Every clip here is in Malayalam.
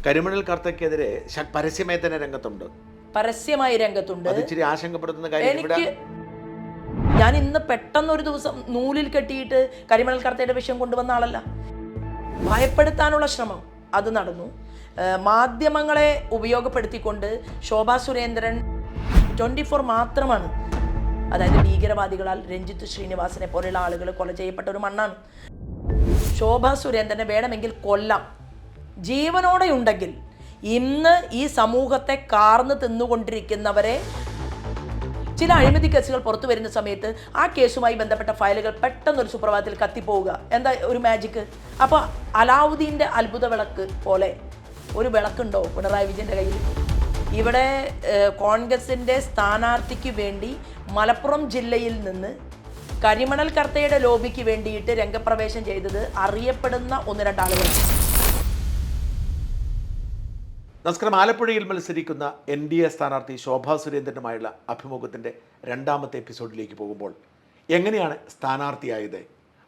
കരിമണൽ കർത്തയ്ക്കെതിരെ പരസ്യമായി തന്നെ രംഗത്തുണ്ട്. പരസ്യമായി രംഗത്തുണ്ട്. അത് ഇച്ചിരി ആശങ്കപ്പെടുത്തുന്ന കാര്യം. എനിക്ക് ഞാൻ ഇന്ന് പെട്ടെന്നൊരു ദിവസം നൂലിൽ കെട്ടിയിട്ട് കരിമണൽ കർത്തയുടെ വിഷയം കൊണ്ടുവന്ന ആളല്ല. ഭയപ്പെടുത്താനുള്ള ശ്രമം അത് നടന്നു. മാധ്യമങ്ങളെ ഉപയോഗപ്പെടുത്തിക്കൊണ്ട് ശോഭാ സുരേന്ദ്രൻ 24 മാത്രമാണ്, അതായത് ഭീകരവാദികളാൽ രഞ്ജിത്ത് ശ്രീനിവാസനെ പോലെയുള്ള ആളുകൾ കൊല ചെയ്യപ്പെട്ട ഒരു മണ്ണാണ്. ശോഭാ സുരേന്ദ്രനെ വേണമെങ്കിൽ കൊല്ലാം, ജീവനോടെ ഉണ്ടെങ്കിൽ. ഇന്ന് ഈ സമൂഹത്തെ കാർന്ന് തിന്നുകൊണ്ടിരിക്കുന്നവരെ, ചില അഴിമതി കേസുകൾ പുറത്തു വരുന്ന സമയത്ത് ആ കേസുമായി ബന്ധപ്പെട്ട ഫയലുകൾ പെട്ടെന്നൊരു സുപ്രഭാതത്തിൽ കത്തിപ്പോവുക, എന്താ ഒരു മാജിക്ക്? അപ്പോൾ അലാവുദ്ദീൻ്റെ അത്ഭുത വിളക്ക് പോലെ ഒരു വിളക്കുണ്ടോ പിണറായി വിജയൻ്റെ കയ്യിൽ? ഇവിടെ കോൺഗ്രസിൻ്റെ സ്ഥാനാർത്ഥിക്ക് വേണ്ടി മലപ്പുറം ജില്ലയിൽ നിന്ന് കരിമണൽ കർത്തയുടെ ലോബിക്ക് വേണ്ടിയിട്ട് രംഗപ്രവേശം ചെയ്തത് അറിയപ്പെടുന്ന 1-2 ആളുകൾ. നമസ്കാരം. ആലപ്പുഴയിൽ മത്സരിക്കുന്ന NDA സ്ഥാനാർത്ഥി ശോഭാ സുരേന്ദ്രനുമായുള്ള അഭിമുഖത്തിൻ്റെ 2ാമത്തെ എപ്പിസോഡിലേക്ക് പോകുമ്പോൾ എങ്ങനെയാണ് സ്ഥാനാർത്ഥിയായത്,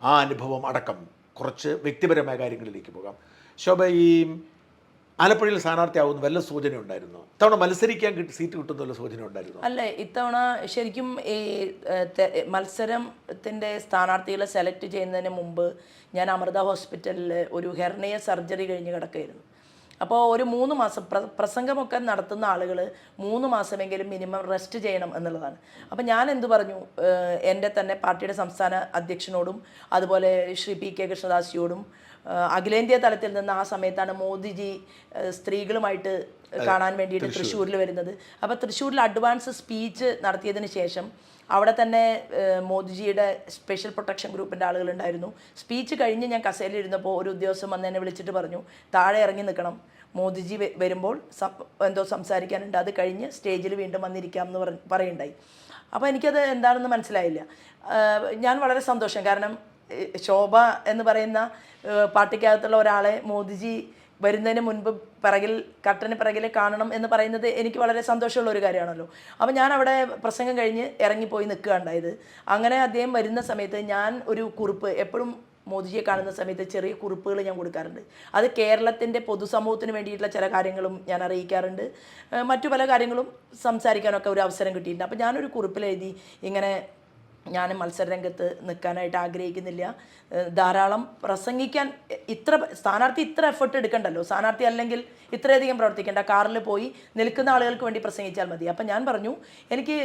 ആ അനുഭവം അടക്കം കുറച്ച് വ്യക്തിപരമായ കാര്യങ്ങളിലേക്ക് പോകാം. ശോഭ, ഈ ആലപ്പുഴയിൽ സ്ഥാനാർത്ഥിയാവുന്ന വല്ല സൂചന ഉണ്ടായിരുന്നു? ഇത്തവണ മത്സരിക്കാൻ സീറ്റ് കിട്ടുന്ന വല്ല സൂചന ഉണ്ടായിരുന്നു? അല്ലേ, ഇത്തവണ ശരിക്കും ഈ മത്സരത്തിൻ്റെ സ്ഥാനാർത്ഥികളെ സെലക്ട് ചെയ്യുന്നതിന് മുമ്പ് ഞാൻ അമൃത ഹോസ്പിറ്റലിൽ ഒരു ഹെർണിയ സർജറി കഴിഞ്ഞ് കിടക്കുകയായിരുന്നു. അപ്പോൾ ഒരു 3 മാസം പ്രസംഗമൊക്കെ നടത്തുന്ന ആളുകൾ 3 മാസമെങ്കിലും മിനിമം റെസ്റ്റ് ചെയ്യണം എന്നുള്ളതാണ്. അപ്പോൾ ഞാൻ എന്തു പറഞ്ഞു, എൻ്റെ തന്നെ പാർട്ടിയുടെ സംസ്ഥാന അധ്യക്ഷനോടും അതുപോലെ ശ്രീ PK കൃഷ്ണദാസിയോടും അഖിലേന്ത്യാ തലത്തിൽ നിന്ന് ആ സമയത്താണ് മോദിജി സ്ത്രീകളുമായിട്ട് കാണാൻ വേണ്ടിയിട്ട് തൃശ്ശൂരിൽ വരുന്നത്. അപ്പോൾ തൃശ്ശൂരിൽ അഡ്വാൻസ് സ്പീച്ച് നടത്തിയതിന് ശേഷം അവിടെ തന്നെ മോദിജിയുടെ സ്പെഷ്യൽ പ്രൊട്ടക്ഷൻ ഗ്രൂപ്പിൻ്റെ ആളുകളുണ്ടായിരുന്നു. സ്പീച്ച് കഴിഞ്ഞ് ഞാൻ കസേരയിലിരുന്നപ്പോൾ ഒരു ഉദ്യോഗസ്ഥൻ വന്ന് എന്നെ വിളിച്ചിട്ട് പറഞ്ഞു, താഴെ ഇറങ്ങി നിൽക്കണം, മോദിജി വരുമ്പോൾ എന്തോ സംസാരിക്കാനുണ്ട്, അത് കഴിഞ്ഞ് സ്റ്റേജിൽ വീണ്ടും വന്നിരിക്കാം എന്ന് പറയുണ്ടായി. അപ്പോൾ എനിക്കത് എന്താണെന്ന് മനസ്സിലായില്ല. ഞാൻ വളരെ സന്തോഷം, കാരണം ശോഭ എന്ന് പറയുന്ന പാർട്ടിക്കകത്തുള്ള ഒരാളെ മോദിജി വരുന്നതിന് മുൻപ് കർട്ടന് പിറകിൽ കാണണം എന്ന് പറയുന്നത് എനിക്ക് വളരെ സന്തോഷമുള്ള ഒരു കാര്യമാണല്ലോ. അപ്പോൾ ഞാൻ അവിടെ പ്രസംഗം കഴിഞ്ഞ് ഇറങ്ങിപ്പോയി നിൽക്കുകയുണ്ടായത്. അങ്ങനെ അദ്ദേഹം വരുന്ന സമയത്ത് ഞാൻ ഒരു കുറിപ്പ്, എപ്പോഴും മോദിജിയെ കാണുന്ന സമയത്ത് ചെറിയ കുറിപ്പുകൾ ഞാൻ കൊടുക്കാറുണ്ട്. അത് കേരളത്തിൻ്റെ പൊതുസമൂഹത്തിന് വേണ്ടിയിട്ടുള്ള ചില കാര്യങ്ങളും ഞാൻ അറിയിക്കാറുണ്ട്, മറ്റു പല കാര്യങ്ങളും സംസാരിക്കാനൊക്കെ ഒരു അവസരം കിട്ടിയിട്ടുണ്ട്. അപ്പോൾ ഞാനൊരു കുറിപ്പിലെഴുതി, ഇങ്ങനെ ഞാൻ മത്സരരംഗത്ത് നിൽക്കാനായിട്ട് ആഗ്രഹിക്കുന്നില്ല, ധാരാളം പ്രസംഗിക്കാൻ, സ്ഥാനാർത്ഥി ഇത്ര എഫേർട്ട് എടുക്കണ്ടല്ലോ, സ്ഥാനാർത്ഥി അല്ലെങ്കിൽ ഇത്രയധികം പ്രവർത്തിക്കേണ്ട, കാറിൽ പോയി നിൽക്കുന്ന ആളുകൾക്ക് വേണ്ടി പ്രസംഗിച്ചാൽ മതി. അപ്പം ഞാൻ പറഞ്ഞു, എനിക്ക്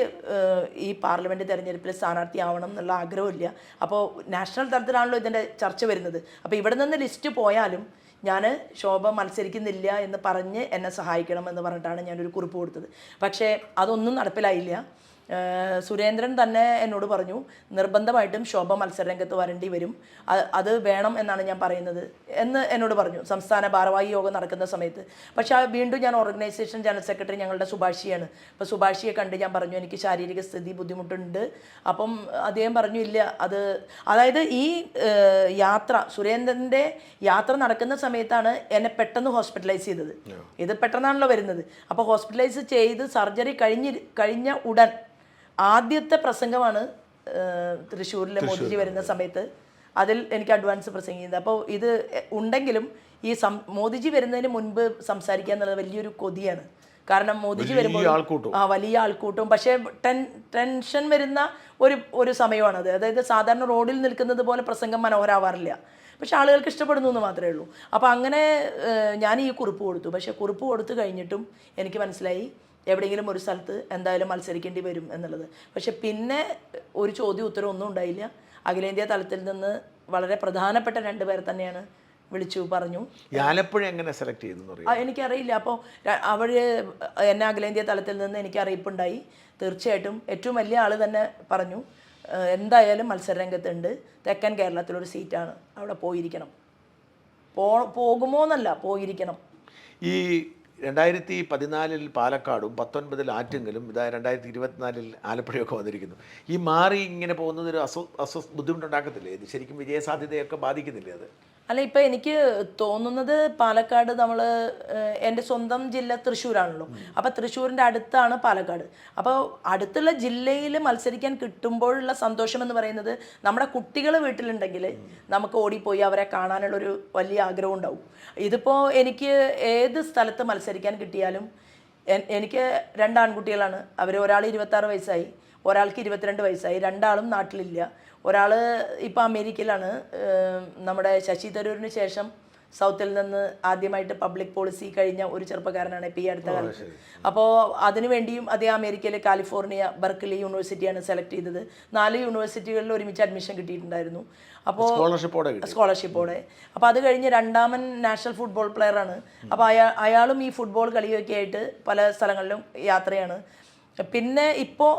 ഈ പാർലമെൻറ്റ് തെരഞ്ഞെടുപ്പിൽ സ്ഥാനാർത്ഥി ആവണം എന്നുള്ള ആഗ്രഹമില്ല. അപ്പോൾ നാഷണൽ തലത്തിലാണല്ലോ ഇതിൻ്റെ ചർച്ച വരുന്നത്. അപ്പോൾ ഇവിടെ നിന്ന് ലിസ്റ്റ് പോയാലും ഞാൻ ശോഭ മത്സരിക്കുന്നില്ല എന്ന് പറഞ്ഞ് എന്നെ സഹായിക്കണം എന്ന് പറഞ്ഞിട്ടാണ് ഞാനൊരു കുറിപ്പ് കൊടുത്തത്. പക്ഷേ അതൊന്നും നടപ്പിലായില്ല. സുരേന്ദ്രൻ തന്നെ എന്നോട് പറഞ്ഞു, നിർബന്ധമായിട്ടും ശോഭ മത്സരരംഗത്ത് വരേണ്ടി വരും, അത് വേണം എന്നാണ് ഞാൻ പറയുന്നത് എന്ന് എന്നോട് പറഞ്ഞു സംസ്ഥാന ഭാരവാഹി യോഗം നടക്കുന്ന സമയത്ത്. പക്ഷേ വീണ്ടും ഞാൻ ഓർഗനൈസേഷൻ ജനറൽ സെക്രട്ടറി ഞങ്ങളുടെ സുഭാഷിയാണ്. അപ്പോൾ സുഭാഷിയെ കണ്ട് ഞാൻ പറഞ്ഞു, എനിക്ക് ശാരീരിക സ്ഥിതി ബുദ്ധിമുട്ടുണ്ട്. അപ്പം അദ്ദേഹം പറഞ്ഞു, ഇല്ല, അതായത് ഈ സുരേന്ദ്രൻ്റെ യാത്ര നടക്കുന്ന സമയത്താണ് എന്നെ പെട്ടെന്ന് ഹോസ്പിറ്റലൈസ് ചെയ്തത്. ഇത് പെട്ടെന്നാണല്ലോ വരുന്നത്. അപ്പോൾ ഹോസ്പിറ്റലൈസ് ചെയ്ത് സർജറി കഴിഞ്ഞ ഉടൻ ആദ്യത്തെ പ്രസംഗമാണ് തൃശ്ശൂരിലെ മോദിജി വരുന്ന സമയത്ത്. അതിൽ എനിക്ക് അഡ്വാൻസ് പ്രസംഗിക്കുന്നത്. അപ്പോൾ ഇത് ഉണ്ടെങ്കിലും ഈ മോദിജി വരുന്നതിന് മുൻപ് സംസാരിക്കുക എന്നുള്ളത് വലിയൊരു കൊതിയാണ്. കാരണം മോദിജി വരുമ്പോൾ വലിയ ആൾക്കൂട്ടവും, പക്ഷേ ടെൻഷൻ വരുന്ന ഒരു സമയമാണത്. അതായത് സാധാരണ റോഡിൽ നിൽക്കുന്നത് പോലെ പ്രസംഗം മനോഹരാവാറില്ല, പക്ഷെ ആളുകൾക്ക് ഇഷ്ടപ്പെടുന്നു എന്ന് മാത്രമേ ഉള്ളൂ. അപ്പോൾ അങ്ങനെ ഞാൻ ഈ കുറിപ്പ് കൊടുത്തു. പക്ഷേ കുറിപ്പ് കൊടുത്തു കഴിഞ്ഞിട്ടും എനിക്ക് മനസ്സിലായി എവിടെയെങ്കിലും ഒരു സ്ഥലത്ത് എന്തായാലും മത്സരിക്കേണ്ടി വരും എന്നുള്ളത്. പക്ഷെ പിന്നെ ഒരു ചോദ്യം ഉത്തരം ഒന്നും ഉണ്ടായില്ല. അഖിലേന്ത്യാ തലത്തിൽ നിന്ന് വളരെ പ്രധാനപ്പെട്ട 2 പേരെ തന്നെയാണ് വിളിച്ചു പറഞ്ഞു. ആലപ്പുഴ എങ്ങനെ സെലക്ട് ചെയ്തു എനിക്കറിയില്ല. അപ്പോൾ അവർ എന്നെ അഖിലേന്ത്യാ തലത്തിൽ നിന്ന് എനിക്ക് അറിയിപ്പുണ്ടായി. തീർച്ചയായിട്ടും ഏറ്റവും വലിയ ആൾ തന്നെ പറഞ്ഞു, എന്തായാലും മത്സരരംഗത്തുണ്ട്, തെക്കൻ കേരളത്തിലൊരു സീറ്റാണ്, അവിടെ പോയിരിക്കണം. പോകുമോ എന്നല്ല, പോയിരിക്കണം. ഈ 2014 പാലക്കാടും 19 ആറ്റിങ്ങലും, ഇതാ 2024 ആലപ്പുഴയൊക്കെ വന്നിരിക്കുന്നു. ഈ മാറി ഇങ്ങനെ പോകുന്നത് ഒരു ബുദ്ധിമുട്ടുണ്ടാക്കത്തില്ലേ? ഇത് ശരിക്കും വിജയസാധ്യതയൊക്കെ ബാധിക്കുന്നില്ലേ? അത് അല്ല, ഇപ്പം എനിക്ക് തോന്നുന്നത് പാലക്കാട് നമ്മൾ എൻ്റെ സ്വന്തം ജില്ല തൃശ്ശൂരാണല്ലോ. അപ്പോൾ തൃശ്ശൂരിൻ്റെ അടുത്താണ് പാലക്കാട്. അപ്പോൾ അടുത്തുള്ള ജില്ലയിൽ മത്സരിക്കാൻ കിട്ടുമ്പോഴുള്ള സന്തോഷം എന്ന് പറയുന്നത് നമ്മുടെ കുട്ടികൾ വീട്ടിലുണ്ടെങ്കിൽ നമുക്ക് ഓടിപ്പോയി അവരെ കാണാനുള്ളൊരു വലിയ ആഗ്രഹം ഉണ്ടാവും. ഇതിപ്പോൾ എനിക്ക് ഏത് സ്ഥലത്ത് മത്സരിക്കാൻ കിട്ടിയാലും എനിക്ക് 2 ആൺകുട്ടികളാണ്. അവർ ഒരാൾ 26 വയസ്സായി, ഒരാൾക്ക് 22 വയസ്സായി. രണ്ടാളും നാട്ടിലില്ല. ഒരാൾ ഇപ്പോൾ അമേരിക്കയിലാണ്. നമ്മുടെ ശശി തരൂരിന് ശേഷം സൗത്തിൽ നിന്ന് ആദ്യമായിട്ട് പബ്ലിക് പോളിസി കഴിഞ്ഞ ഒരു ചെറുപ്പക്കാരനാണ് ഇപ്പോൾ ഈ അടുത്ത കാലത്ത്. അപ്പോൾ അതിനുവേണ്ടിയും അതേ അമേരിക്കയിൽ കാലിഫോർണിയ ബർക്ക്ലി യൂണിവേഴ്സിറ്റിയാണ് സെലക്ട് ചെയ്തത്. 4 യൂണിവേഴ്സിറ്റികളിൽ ഒരുമിച്ച് അഡ്മിഷൻ കിട്ടിയിട്ടുണ്ടായിരുന്നു. അപ്പോൾ സ്കോളർഷിപ്പോടെ. അപ്പോൾ അത് കഴിഞ്ഞ് രണ്ടാമൻ നാഷണൽ ഫുട്ബോൾ പ്ലെയറാണ്. അപ്പോൾ അയാളും ഈ ഫുട്ബോൾ കളിയൊക്കെ ആയിട്ട് പല സ്ഥലങ്ങളിലും യാത്രയാണ്. പിന്നെ ഇപ്പോൾ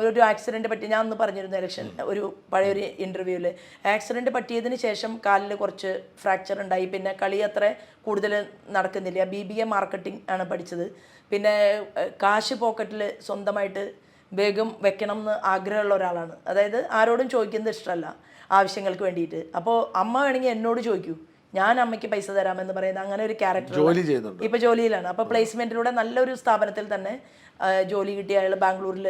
ഒരു ആക്സിഡൻറ്റ് പറ്റി, ഞാൻ അന്ന് പറഞ്ഞിരുന്നു ഒരു പഴയൊരു ഇൻ്റർവ്യൂവിൽ, ആക്സിഡൻറ്റ് പറ്റിയതിന് ശേഷം കാലിൽ കുറച്ച് ഫ്രാക്ചർ ഉണ്ടായി. പിന്നെ കളി അത്ര കൂടുതൽ നടക്കുന്നില്ല. BBA മാർക്കറ്റിംഗ് ആണ് പഠിച്ചത്. പിന്നെ കാശ് പോക്കറ്റിൽ സ്വന്തമായിട്ട് വേഗം വെക്കണം എന്ന് ആഗ്രഹമുള്ള ഒരാളാണ്. അതായത് ആരോടും ചോദിക്കുന്നത് ഇഷ്ടമല്ല ആവശ്യങ്ങൾക്ക് വേണ്ടിയിട്ട്. അപ്പോൾ അമ്മ വേണമെങ്കിൽ എന്നോട് ചോദിക്കൂ, ഞാൻ അമ്മയ്ക്ക് പൈസ തരാമെന്ന് പറയുന്നത് അങ്ങനെ ഒരു ക്യാരക്ടർ ഇപ്പോൾ ജോലിയിലാണ്. അപ്പോൾ പ്ലേസ്മെൻറ്റിലൂടെ നല്ലൊരു സ്ഥാപനത്തിൽ തന്നെ ജോലി കിട്ടിയ അയാൾ ബാംഗ്ലൂരിൽ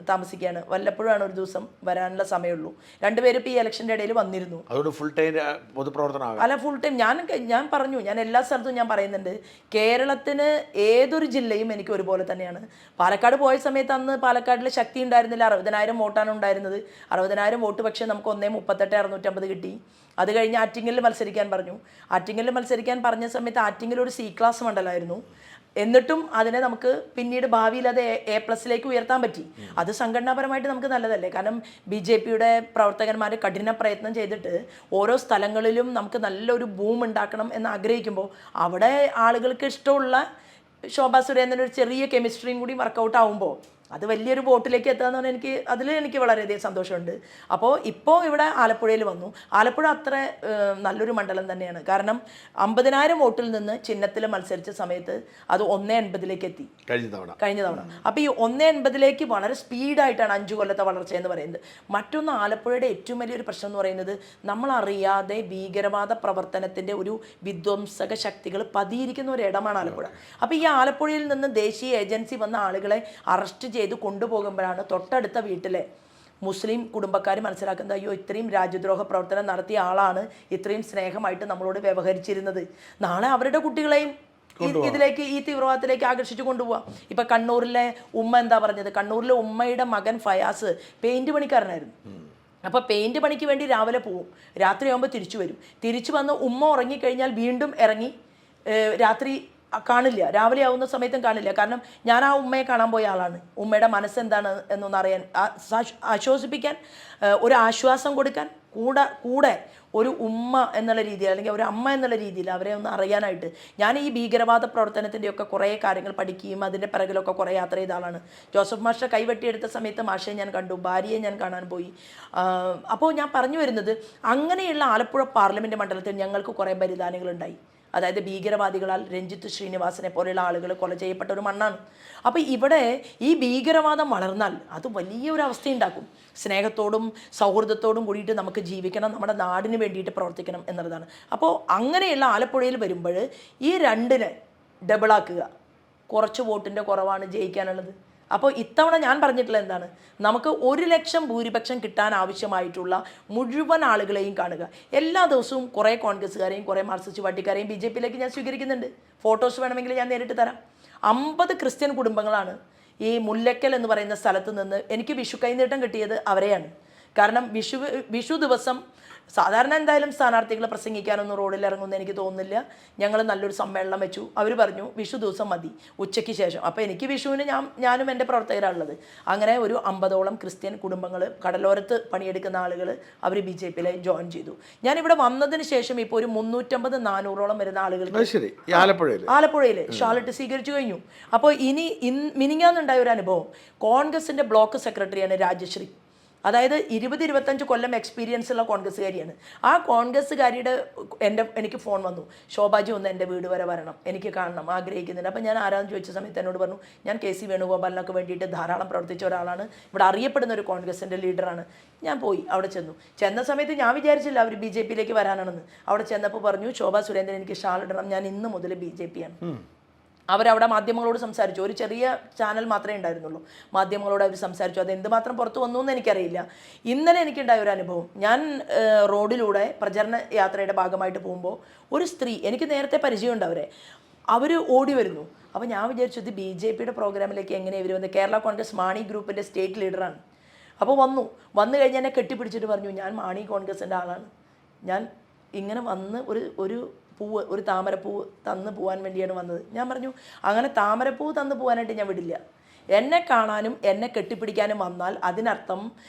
താമസിക്കുകയാണ്. വല്ലപ്പോഴാണ് ഒരു ദിവസം വരാനുള്ള സമയമുള്ളൂ. രണ്ടുപേരും ഇപ്പോൾ ഈ ഇലക്ഷൻ്റെ ഇടയിൽ വന്നിരുന്നു. ഫുൾ ടൈം പൊതുപ്രവർത്തനം അല്ല, ഫുൾ ടൈം. ഞാൻ പറഞ്ഞു, ഞാൻ എല്ലാ സ്ഥലത്തും ഞാൻ പറയുന്നുണ്ട്, കേരളത്തിന് ഏതൊരു ജില്ലയും എനിക്ക് ഒരുപോലെ തന്നെയാണ്. പാലക്കാട് പോയ സമയത്ത് അന്ന് പാലക്കാടിൽ ശക്തി ഉണ്ടായിരുന്നില്ല. 60,000 വോട്ടാണ് ഉണ്ടായിരുന്നത്. 60,000 വോട്ട് പക്ഷേ നമുക്ക് 1,38,650 കിട്ടി. അത് കഴിഞ്ഞ് ആറ്റിങ്ങലിൽ മത്സരിക്കാൻ പറഞ്ഞു. ആറ്റിങ്ങലിൽ മത്സരിക്കാൻ പറഞ്ഞ സമയത്ത് ആറ്റിങ്ങൽ ഒരു C ക്ലാസ് മണ്ഡലമായിരുന്നു. എന്നിട്ടും അതിനെ നമുക്ക് പിന്നീട് ഭാവിയിൽ അത് A+ ഉയർത്താൻ പറ്റി. അത് സംഘടനാപരമായിട്ട് നമുക്ക് നല്ലതല്ലേ? കാരണം BJPയുടെ പ്രവർത്തകന്മാർ കഠിന പ്രയത്നം ചെയ്തിട്ട് ഓരോ സ്ഥലങ്ങളിലും നമുക്ക് നല്ലൊരു ബൂം ഉണ്ടാക്കണം എന്ന് ആഗ്രഹിക്കുമ്പോൾ അവിടെ ആളുകൾക്ക് ഇഷ്ടമുള്ള ശോഭാ സുരേന്ദ്രൻ ഒരു ചെറിയ കെമിസ്ട്രിയും കൂടി വർക്കൗട്ട് ആവുമ്പോൾ അത് വലിയൊരു വോട്ടിലേക്ക് എത്തുകയെന്ന് പറഞ്ഞാൽ എനിക്ക് വളരെയധികം സന്തോഷമുണ്ട്. അപ്പോൾ ഇപ്പോൾ ഇവിടെ ആലപ്പുഴയിൽ വന്നു. ആലപ്പുഴ അത്ര നല്ലൊരു മണ്ഡലം തന്നെയാണ്. കാരണം 50,000 വോട്ടിൽ നിന്ന് ചിഹ്നത്തിൽ മത്സരിച്ച സമയത്ത് അത് 1.80 എത്തി കഴിഞ്ഞ തവണ. അപ്പോൾ ഈ 1.80 വളരെ സ്പീഡായിട്ടാണ് 5 കൊല്ലത്തെ വളർച്ച എന്ന് പറയുന്നത്. മറ്റൊന്ന്, ആലപ്പുഴയുടെ ഏറ്റവും വലിയൊരു പ്രശ്നം എന്ന് പറയുന്നത് നമ്മളറിയാതെ ഭീകരവാദ പ്രവർത്തനത്തിൻ്റെ ഒരു വിധ്വംസക ശക്തികൾ പതിയിരിക്കുന്ന ഒരു ഇടമാണ് ആലപ്പുഴ. അപ്പോൾ ഈ ആലപ്പുഴയിൽ നിന്ന് ദേശീയ ഏജൻസി വന്ന ആളുകളെ അറസ്റ്റ് ചെയ്ത് കൊണ്ടുപോകുമ്പോഴാണ് തൊട്ടടുത്ത വീട്ടിലെ മുസ്ലിം കുടുംബക്കാർ മനസ്സിലാക്കുന്നത്, അയ്യോ ഇത്രയും രാജ്യദ്രോഹ പ്രവർത്തനം നടത്തിയ ആളാണ് ഇത്രയും സ്നേഹമായിട്ട് നമ്മളോട് വ്യവഹരിച്ചിരുന്നത്. നാളെ അവരുടെ കുട്ടികളെയും ഇതിലേക്ക് ഈ തീവ്രവാദത്തിലേക്ക് ആകർഷിച്ചു കൊണ്ടുപോകാം. ഇപ്പം കണ്ണൂരിലെ ഉമ്മ എന്താ പറഞ്ഞത്? കണ്ണൂരിലെ ഉമ്മയുടെ മകൻ ഫയാസ് പെയിൻറ് പണിക്കാരനായിരുന്നു. അപ്പോൾ പെയിൻറ് പണിക്ക് വേണ്ടി രാവിലെ പോവും, രാത്രിയാകുമ്പോൾ തിരിച്ചു വരും. തിരിച്ചു വന്ന് ഉമ്മ ഉറങ്ങിക്കഴിഞ്ഞാൽ വീണ്ടും ഇറങ്ങി രാത്രി കാണില്ല, രാവിലെ ആവുന്ന സമയത്തും കാണില്ല. കാരണം ഞാൻ ആ ഉമ്മയെ കാണാൻ പോയ ആളാണ്. ഉമ്മയുടെ മനസ്സെന്താണ് എന്നൊന്ന് അറിയാൻ, ആശ്വസിപ്പിക്കാൻ, ഒരു ആശ്വാസം കൊടുക്കാൻ, കൂടെ ഒരു ഉമ്മ എന്നുള്ള രീതിയിൽ അല്ലെങ്കിൽ ഒരു അമ്മ എന്നുള്ള രീതിയിൽ അവരെ ഒന്ന് അറിയാനായിട്ട് ഞാൻ ഈ ഭീകരവാദ പ്രവർത്തനത്തിൻ്റെയൊക്കെ കുറേ കാര്യങ്ങൾ പഠിക്കുകയും അതിൻ്റെ പിറകിലൊക്കെ കുറേ യാത്ര ചെയ്ത ആളാണ്. ജോസഫ് മാഷ കൈവെട്ടിയെടുത്ത സമയത്ത് മാഷയെ ഞാൻ കണ്ടു, ഭാര്യയെ ഞാൻ കാണാൻ പോയി. അപ്പോൾ ഞാൻ പറഞ്ഞു വരുന്നത്, അങ്ങനെയുള്ള ആലപ്പുഴ പാർലമെൻറ്റ് മണ്ഡലത്തിൽ ഞങ്ങൾക്ക് കുറേ ബലിദാനികളുണ്ടായി. അതായത് ഭീകരവാദികളാൽ രഞ്ജിത്ത് ശ്രീനിവാസനെ പോലെയുള്ള ആളുകൾ കൊല ചെയ്യപ്പെട്ട ഒരു മണ്ണാണ്. അപ്പോൾ ഇവിടെ ഈ ഭീകരവാദം വളർന്നാൽ അത് വലിയൊരു അവസ്ഥയുണ്ടാക്കും. സ്നേഹത്തോടും സൗഹൃദത്തോടും കൂടിയിട്ട് നമുക്ക് ജീവിക്കണം, നമ്മുടെ നാടിന് വേണ്ടിയിട്ട് പ്രവർത്തിക്കണം എന്നുള്ളതാണ്. അപ്പോൾ അങ്ങനെയുള്ള ആലപ്പുഴയിൽ വരുമ്പോൾ ഈ 2നെ ഡബിളാക്കുക. കുറച്ച് വോട്ടിൻ്റെ കുറവാണ് ജയിക്കാനുള്ളത്. അപ്പോൾ ഇത്തവണ ഞാൻ പറഞ്ഞിട്ടുള്ള എന്താണ്, നമുക്ക് 1 ലക്ഷം ഭൂരിപക്ഷം കിട്ടാൻ ആവശ്യമായിട്ടുള്ള മുഴുവൻ ആളുകളെയും കാണുക. എല്ലാ ദിവസവും കുറേ കോൺഗ്രസ്സുകാരെയും കുറേ മാർക്സിസ്റ്റ് പാർട്ടിക്കാരെയും BJPയിലേക്ക് ഞാൻ സ്വീകരിക്കുന്നുണ്ട്. ഫോട്ടോസ് വേണമെങ്കിൽ ഞാൻ നേരിട്ട് തരാം. 50 ക്രിസ്ത്യൻ കുടുംബങ്ങളാണ് ഈ മുല്ലക്കൽ എന്ന് പറയുന്ന സ്ഥലത്ത് നിന്ന് എനിക്ക് വിഷു കൈനീട്ടം കിട്ടിയത് അവരെയാണ്. കാരണം വിഷു ദിവസം സാധാരണ എന്തായാലും സ്ഥാനാർത്ഥികളെ പ്രസംഗിക്കാനൊന്നും റോഡിൽ ഇറങ്ങുമെന്ന് എനിക്ക് തോന്നുന്നില്ല. ഞങ്ങൾ നല്ലൊരു സമ്മേളനം വെച്ചു. അവർ പറഞ്ഞു വിഷു ദിവസം മതി, ഉച്ചയ്ക്ക് ശേഷം. അപ്പോൾ എനിക്ക് വിഷുവിന് ഞാനും എൻ്റെ പ്രവർത്തകരാണുള്ളത്. അങ്ങനെ ഒരു 50ഓളം ക്രിസ്ത്യൻ കുടുംബങ്ങൾ, കടലോരത്ത് പണിയെടുക്കുന്ന ആളുകൾ, അവർ BJPയിൽ ജോയിൻ ചെയ്തു. ഞാനിവിടെ വന്നതിന് ശേഷം ഇപ്പോൾ ഒരു 350-400ഓളം വരുന്ന ആളുകൾക്ക് ആലപ്പുഴയിൽ ഷാളിട്ട് സ്വീകരിച്ചു കഴിഞ്ഞു. അപ്പോൾ മിനിങ്ങാന്നുണ്ടായ ഒരു അനുഭവം, കോൺഗ്രസിൻ്റെ ബ്ലോക്ക് സെക്രട്ടറിയാണ് രാജശ്രീ. അതായത് 20-25 കൊല്ലം എക്സ്പീരിയൻസ് ഉള്ള കോൺഗ്രസ്സുകാരിയാണ്. ആ കോൺഗ്രസ്സുകാരിയുടെ എനിക്ക് ഫോൺ വന്നു, ശോഭാജി ഒന്ന് എൻ്റെ വീട് വരെ വരണം, എനിക്ക് കാണണം, ആഗ്രഹിക്കുന്നുണ്ട്. അപ്പോൾ ഞാൻ ആരാന്ന് ചോദിച്ച സമയത്ത് എന്നോട് പറഞ്ഞു, ഞാൻ KC വേണുഗോപാലിനൊക്കെ വേണ്ടിയിട്ട് ധാരാളം പ്രവർത്തിച്ച ഒരാളാണ്, ഇവിടെ അറിയപ്പെടുന്ന ഒരു കോൺഗ്രസിൻ്റെ ലീഡറാണ്. ഞാൻ പോയി അവിടെ ചെന്ന സമയത്ത് ഞാൻ വിചാരിച്ചില്ല അവർ BJP-യിലേക്ക് വരാനാണെന്ന്. അവിടെ ചെന്നപ്പോൾ പറഞ്ഞു, ശോഭാ സുരേന്ദ്രൻ എനിക്ക് ഷാൾ ഇടണം, ഞാൻ ഇന്ന് മുതൽ BJP-യാണ്. അവരവിടെ മാധ്യമങ്ങളോട് സംസാരിച്ചു. ഒരു ചെറിയ ചാനൽ മാത്രമേ ഉണ്ടായിരുന്നുള്ളൂ. മാധ്യമങ്ങളോട് അവർ സംസാരിച്ചു. അത് എന്തുമാത്രം പുറത്തു വന്നു എന്ന് എനിക്കറിയില്ല. ഇന്നലെ എനിക്കുണ്ടായ ഒരു അനുഭവം, ഞാൻ റോഡിലൂടെ പ്രചരണ യാത്രയുടെ ഭാഗമായിട്ട് പോകുമ്പോൾ ഒരു സ്ത്രീ, എനിക്ക് നേരത്തെ പരിചയമുണ്ട് അവരെ, അവർ ഓടി വരുന്നു. അപ്പോൾ ഞാൻ വിചാരിച്ചു ഇത് BJP-യുടെ പ്രോഗ്രാമിലേക്ക് എങ്ങനെ ഇവർ വന്നത്. കേരള കോൺഗ്രസ് മാണി ഗ്രൂപ്പിൻ്റെ സ്റ്റേറ്റ് ലീഡറാണ്. അപ്പോൾ വന്നു കഴിഞ്ഞ് എന്നെ കെട്ടിപ്പിടിച്ചിട്ട് പറഞ്ഞു, ഞാൻ മാണി കോൺഗ്രസിൻ്റെ ആളാണ്, ഞാൻ ഇങ്ങനെ വന്ന് ഒരു താമരപ്പൂവ് തന്ന് പോകാൻ വേണ്ടിയാണ് വന്നത്. ഞാൻ പറഞ്ഞു, അങ്ങനെ താമരപ്പൂവ് തന്ന് പോകാനായിട്ട് ഞാൻ വിടില്ല. എന്നെ കാണാനും എന്നെ കെട്ടിപ്പിടിക്കാനും വന്നാൽ അതിനർത്ഥം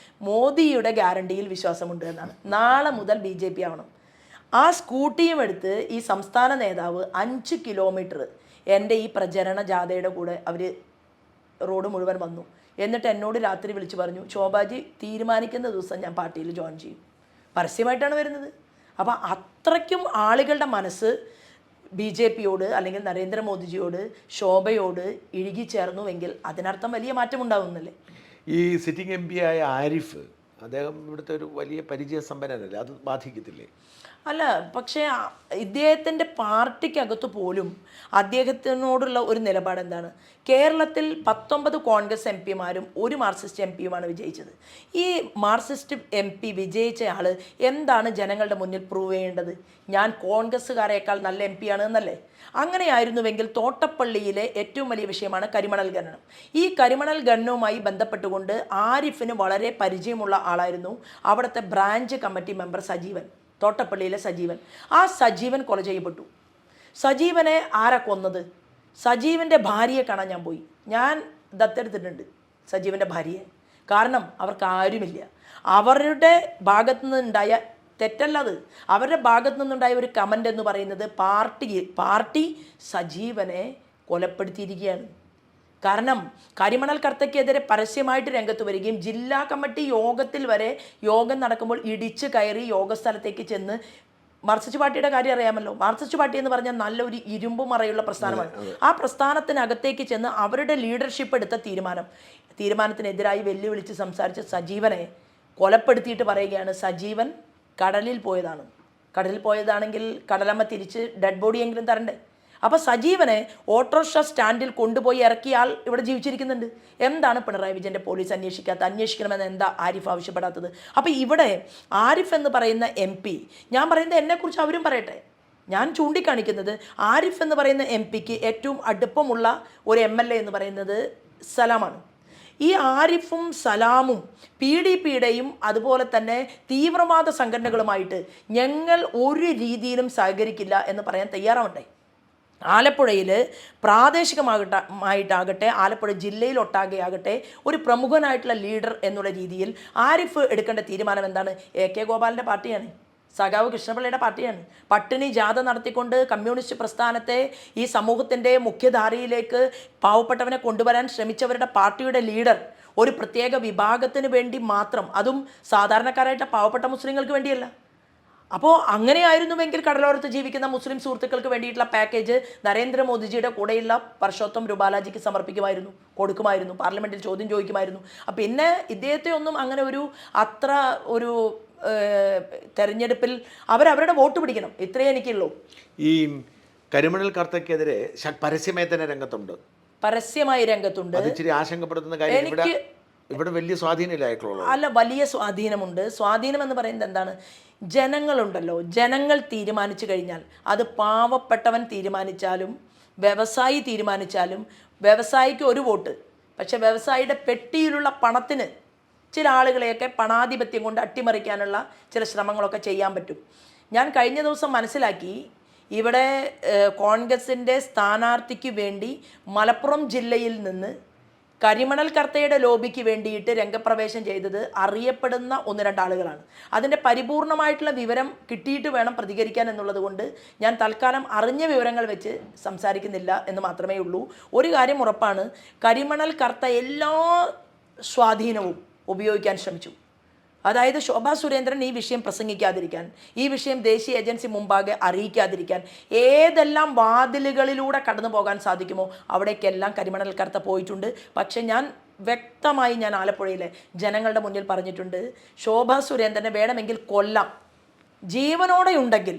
മോദിയുടെ ഗ്യാരണ്ടിയിൽ വിശ്വാസമുണ്ട് എന്നാണ്. നാളെ മുതൽ BJP ആവണം. ആ സ്കൂട്ടിയും എടുത്ത് ഈ സംസ്ഥാന നേതാവ് 5 കിലോമീറ്റർ എൻ്റെ ഈ പ്രചരണ ജാഥയുടെ കൂടെ അവർ റോഡ് മുഴുവൻ വന്നു. എന്നിട്ട് എന്നോട് രാത്രി വിളിച്ച് പറഞ്ഞു, ശോഭാജി തീരുമാനിക്കുന്ന ദിവസം ഞാൻ പാർട്ടിയിൽ ജോയിൻ ചെയ്യും. പരസ്യമായിട്ടാണ് വരുന്നത്. അപ്പോൾ അത്രയ്ക്കും ആളുകളുടെ മനസ്സ് BJP-യോട് അല്ലെങ്കിൽ നരേന്ദ്രമോദിജിയോട്, ശോഭയോട് ഇഴുകിച്ചേർന്നുവെങ്കിൽ അതിനർത്ഥം വലിയ മാറ്റം ഉണ്ടാകുന്നല്ലേ. ഈ സിറ്റിംഗ് MP ആയ ആരിഫ്, അദ്ദേഹം ഇവിടുത്തെ ഒരു വലിയ പരിചയസമ്പന്നനല്ലേ, അത് ബാധിക്കത്തില്ലേ? അല്ല, പക്ഷേ ഇദ്ദേഹത്തിൻ്റെ പാർട്ടിക്കകത്ത് പോലും അദ്ദേഹത്തിനോടുള്ള ഒരു നിലപാട് എന്താണ്? കേരളത്തിൽ 19 കോൺഗ്രസ് MP-മാരും ഒരു മാർക്സിസ്റ്റ് MP-യുമാണ് വിജയിച്ചത്. ഈ മാർക്സിസ്റ്റ് MP വിജയിച്ച ആൾ എന്താണ് ജനങ്ങളുടെ മുന്നിൽ പ്രൂവ് ചെയ്യേണ്ടത്? ഞാൻ കോൺഗ്രസ്സുകാരേക്കാൾ നല്ല MP-യാണ് എന്നല്ലേ? അങ്ങനെയായിരുന്നുവെങ്കിൽ തോട്ടപ്പള്ളിയിലെ ഏറ്റവും വലിയ വിഷയമാണ് കരിമണൽ ഖനനം. ഈ കരിമണൽ ഖനനവുമായി ബന്ധപ്പെട്ടുകൊണ്ട് ആരിഫിന് വളരെ പരിചയമുള്ള ആളായിരുന്നു അവിടുത്തെ ബ്രാഞ്ച് കമ്മിറ്റി മെമ്പർ സജീവൻ, തോട്ടപ്പള്ളിയിലെ സജീവൻ. ആ സജീവൻ കൊല ചെയ്യപ്പെട്ടു. സജീവനെ ആരാ കൊന്നത്? സജീവൻ്റെ ഭാര്യയെ കാണാൻ ഞാൻ പോയി. ഞാൻ ദത്തെടുത്തിട്ടുണ്ട് സജീവൻ്റെ ഭാര്യയെ. കാരണം അവർക്ക് ആരുമില്ല. അവരുടെ ഭാഗത്തു നിന്നുണ്ടായ തെറ്റല്ല അത്, അവരുടെ ഭാഗത്തു നിന്നുണ്ടായ ഒരു കമൻ്റ് എന്ന് പറയുന്നത് പാർട്ടി സജീവനെ കൊലപ്പെടുത്തിയിരിക്കുകയാണ്. കാരണം കരിമണൽ കർത്തയ്ക്കെതിരെ പരസ്യമായിട്ട് രംഗത്ത് വരികയും ജില്ലാ കമ്മിറ്റി യോഗത്തിൽ വരെ യോഗം നടക്കുമ്പോൾ ഇടിച്ച് കയറി യോഗസ്ഥലത്തേക്ക് ചെന്ന്, മാർക്സിസ്റ്റ് പാർട്ടിയുടെ കാര്യം അറിയാമല്ലോ, മാർക്സിസ്റ്റ് പാർട്ടി എന്ന് പറഞ്ഞാൽ നല്ലൊരു ഇരുമ്പ് മറയുള്ള പ്രസ്ഥാനമാണ്. ആ പ്രസ്ഥാനത്തിനകത്തേക്ക് ചെന്ന് അവരുടെ ലീഡർഷിപ്പ് എടുത്ത തീരുമാനത്തിനെതിരായി വെല്ലുവിളിച്ച് സംസാരിച്ച സജീവനെ കൊലപ്പെടുത്തിയിട്ട് പറയുകയാണ്, സജീവൻ കടലിൽ പോയതാണെങ്കിൽ കടലമ്മ തിരിച്ച് ഡെഡ് ബോഡിയെങ്കിലും തരണ്ടേ. അപ്പോൾ സജീവനെ ഓട്ടോറിക്ഷ സ്റ്റാൻഡിൽ കൊണ്ടുപോയി ഇറക്കിയാൽ ഇവിടെ ജീവിച്ചിരിക്കുന്നുണ്ട്. എന്താണ് പിണറായി വിജയൻ്റെ പോലീസ് അന്വേഷിക്കണമെന്ന് എന്താ ആരിഫ് ആവശ്യപ്പെടാത്തത്? അപ്പോൾ ഇവിടെ ആരിഫ് എന്ന് പറയുന്ന MP, ഞാൻ പറയുന്നത് എന്നെക്കുറിച്ച് അവരും പറയട്ടെ, ഞാൻ ചൂണ്ടിക്കാണിക്കുന്നത് ആരിഫ് എന്ന് പറയുന്ന MP-ക്ക് ഏറ്റവും അടുപ്പമുള്ള ഒരു MLA എന്ന് പറയുന്നത് സലാമാണ്. ഈ ആരിഫും സലാമും PDP-യുടെയും അതുപോലെ തന്നെ തീവ്രവാദ സംഘടനകളുമായിട്ട് ഞങ്ങൾ ഒരു രീതിയിലും സഹകരിക്കില്ല എന്ന് പറയാൻ തയ്യാറാവണ്ടേ? ആലപ്പുഴയിൽ പ്രാദേശികമായിട്ടാകട്ടെ, ആലപ്പുഴ ജില്ലയിലൊട്ടാകെ ആകട്ടെ, ഒരു പ്രമുഖനായിട്ടുള്ള ലീഡർ എന്നുള്ള രീതിയിൽ ആരിഫ് എടുക്കേണ്ട തീരുമാനം എന്താണ്? AK ഗോപാലിൻ്റെ പാർട്ടിയാണ്, സഖാവ് കൃഷ്ണപിള്ളയുടെ പാർട്ടിയാണ്. പട്ടിണി ജാഥ നടത്തിക്കൊണ്ട് കമ്മ്യൂണിസ്റ്റ് പ്രസ്ഥാനത്തെ ഈ സമൂഹത്തിൻ്റെ മുഖ്യധാരയിലേക്ക് പാവപ്പെട്ടവനെ കൊണ്ടുവരാൻ ശ്രമിച്ചവരുടെ പാർട്ടിയുടെ ലീഡർ ഒരു പ്രത്യേക വിഭാഗത്തിന് വേണ്ടി മാത്രം, അതും സാധാരണക്കാരായിട്ട് പാവപ്പെട്ട മുസ്ലിങ്ങൾക്ക് വേണ്ടിയല്ല. അപ്പോൾ അങ്ങനെയായിരുന്നുവെങ്കിൽ കടലോരത്ത് ജീവിക്കുന്ന മുസ്ലിം സുഹൃത്തുക്കൾക്ക് വേണ്ടിയിട്ടുള്ള പാക്കേജ് നരേന്ദ്രമോദിജിയുടെ കൂടെയുള്ള പർഷോത്തം രൂപാലാജിക്ക് കൊടുക്കുമായിരുന്നു, പാർലമെൻറ്റിൽ ചോദ്യം ചോദിക്കുമായിരുന്നു. പിന്നെ ഇദ്ദേഹത്തെ ഒന്നും അങ്ങനെ അത്ര ഒരു തെരഞ്ഞെടുപ്പിൽ അവരവരുടെ വോട്ട് പിടിക്കണം, ഇത്രയേ എനിക്കുള്ളൂ. ഈ കരിമണൽ കർത്തയ്ക്കെതിരെ പരസ്യമായി തന്നെ രംഗത്തുണ്ട്. ഇച്ചിരി ആശങ്കപ്പെടുത്തുന്ന കാര്യം, ഇവിടെ വലിയ സ്വാധീനമില്ലായിട്ടുള്ളൂ. അല്ല, വലിയ സ്വാധീനമുണ്ട്. സ്വാധീനം എന്ന് പറയുന്നത് എന്താണ്? ജനങ്ങളുണ്ടല്ലോ, ജനങ്ങൾ തീരുമാനിച്ചു കഴിഞ്ഞാൽ, അത് പാവപ്പെട്ടവൻ തീരുമാനിച്ചാലും വ്യവസായി തീരുമാനിച്ചാലും, വ്യവസായിക്ക് ഒരു വോട്ട്, പക്ഷെ വ്യവസായിയുടെ പെട്ടിയിലുള്ള പണത്തിന് ചില ആളുകളെയൊക്കെ പണാധിപത്യം കൊണ്ട് അട്ടിമറിക്കാനുള്ള ചില ശ്രമങ്ങളൊക്കെ ചെയ്യാൻ പറ്റും. ഞാൻ കഴിഞ്ഞ ദിവസം മനസ്സിലാക്കി, ഇവിടെ കോൺഗ്രസിൻ്റെ സ്ഥാനാർത്ഥിക്ക് വേണ്ടി മലപ്പുറം ജില്ലയിൽ നിന്ന് കരിമണൽ കർത്തയുടെ ലോബിക്ക് വേണ്ടിയിട്ട് രംഗപ്രവേശം ചെയ്തത് അറിയപ്പെടുന്ന 1-2 ആളുകളാണ്. അതിൻ്റെ പരിപൂർണമായിട്ടുള്ള വിവരം കിട്ടിയിട്ട് വേണം പ്രതികരിക്കാൻ എന്നുള്ളത് കൊണ്ട് ഞാൻ തൽക്കാലം അറിഞ്ഞ വിവരങ്ങൾ വെച്ച് സംസാരിക്കുന്നില്ല എന്ന് മാത്രമേ ഉള്ളൂ. ഒരു കാര്യം ഉറപ്പാണ്, കരിമണൽ കർത്ത എല്ലാ സ്വാധീനവും ഉപയോഗിക്കാൻ ശ്രമിച്ചു. അതായത് ശോഭാ സുരേന്ദ്രൻ ഈ വിഷയം പ്രസംഗിക്കാതിരിക്കാൻ, ഈ വിഷയം ദേശീയ ഏജൻസി മുമ്പാകെ അറിയിക്കാതിരിക്കാൻ ഏതെല്ലാം വാതിലുകളിലൂടെ കടന്നു പോകാൻ സാധിക്കുമോ അവിടേക്കെല്ലാം കരിമണൽ കർത്ത പോയിട്ടുണ്ട്. പക്ഷെ വ്യക്തമായി ഞാൻ ആലപ്പുഴയിലെ ജനങ്ങളുടെ മുന്നിൽ പറഞ്ഞിട്ടുണ്ട്, ശോഭാ സുരേന്ദ്രനെ വേണമെങ്കിൽ കൊല്ലാം, ജീവനോടെ ഉണ്ടെങ്കിൽ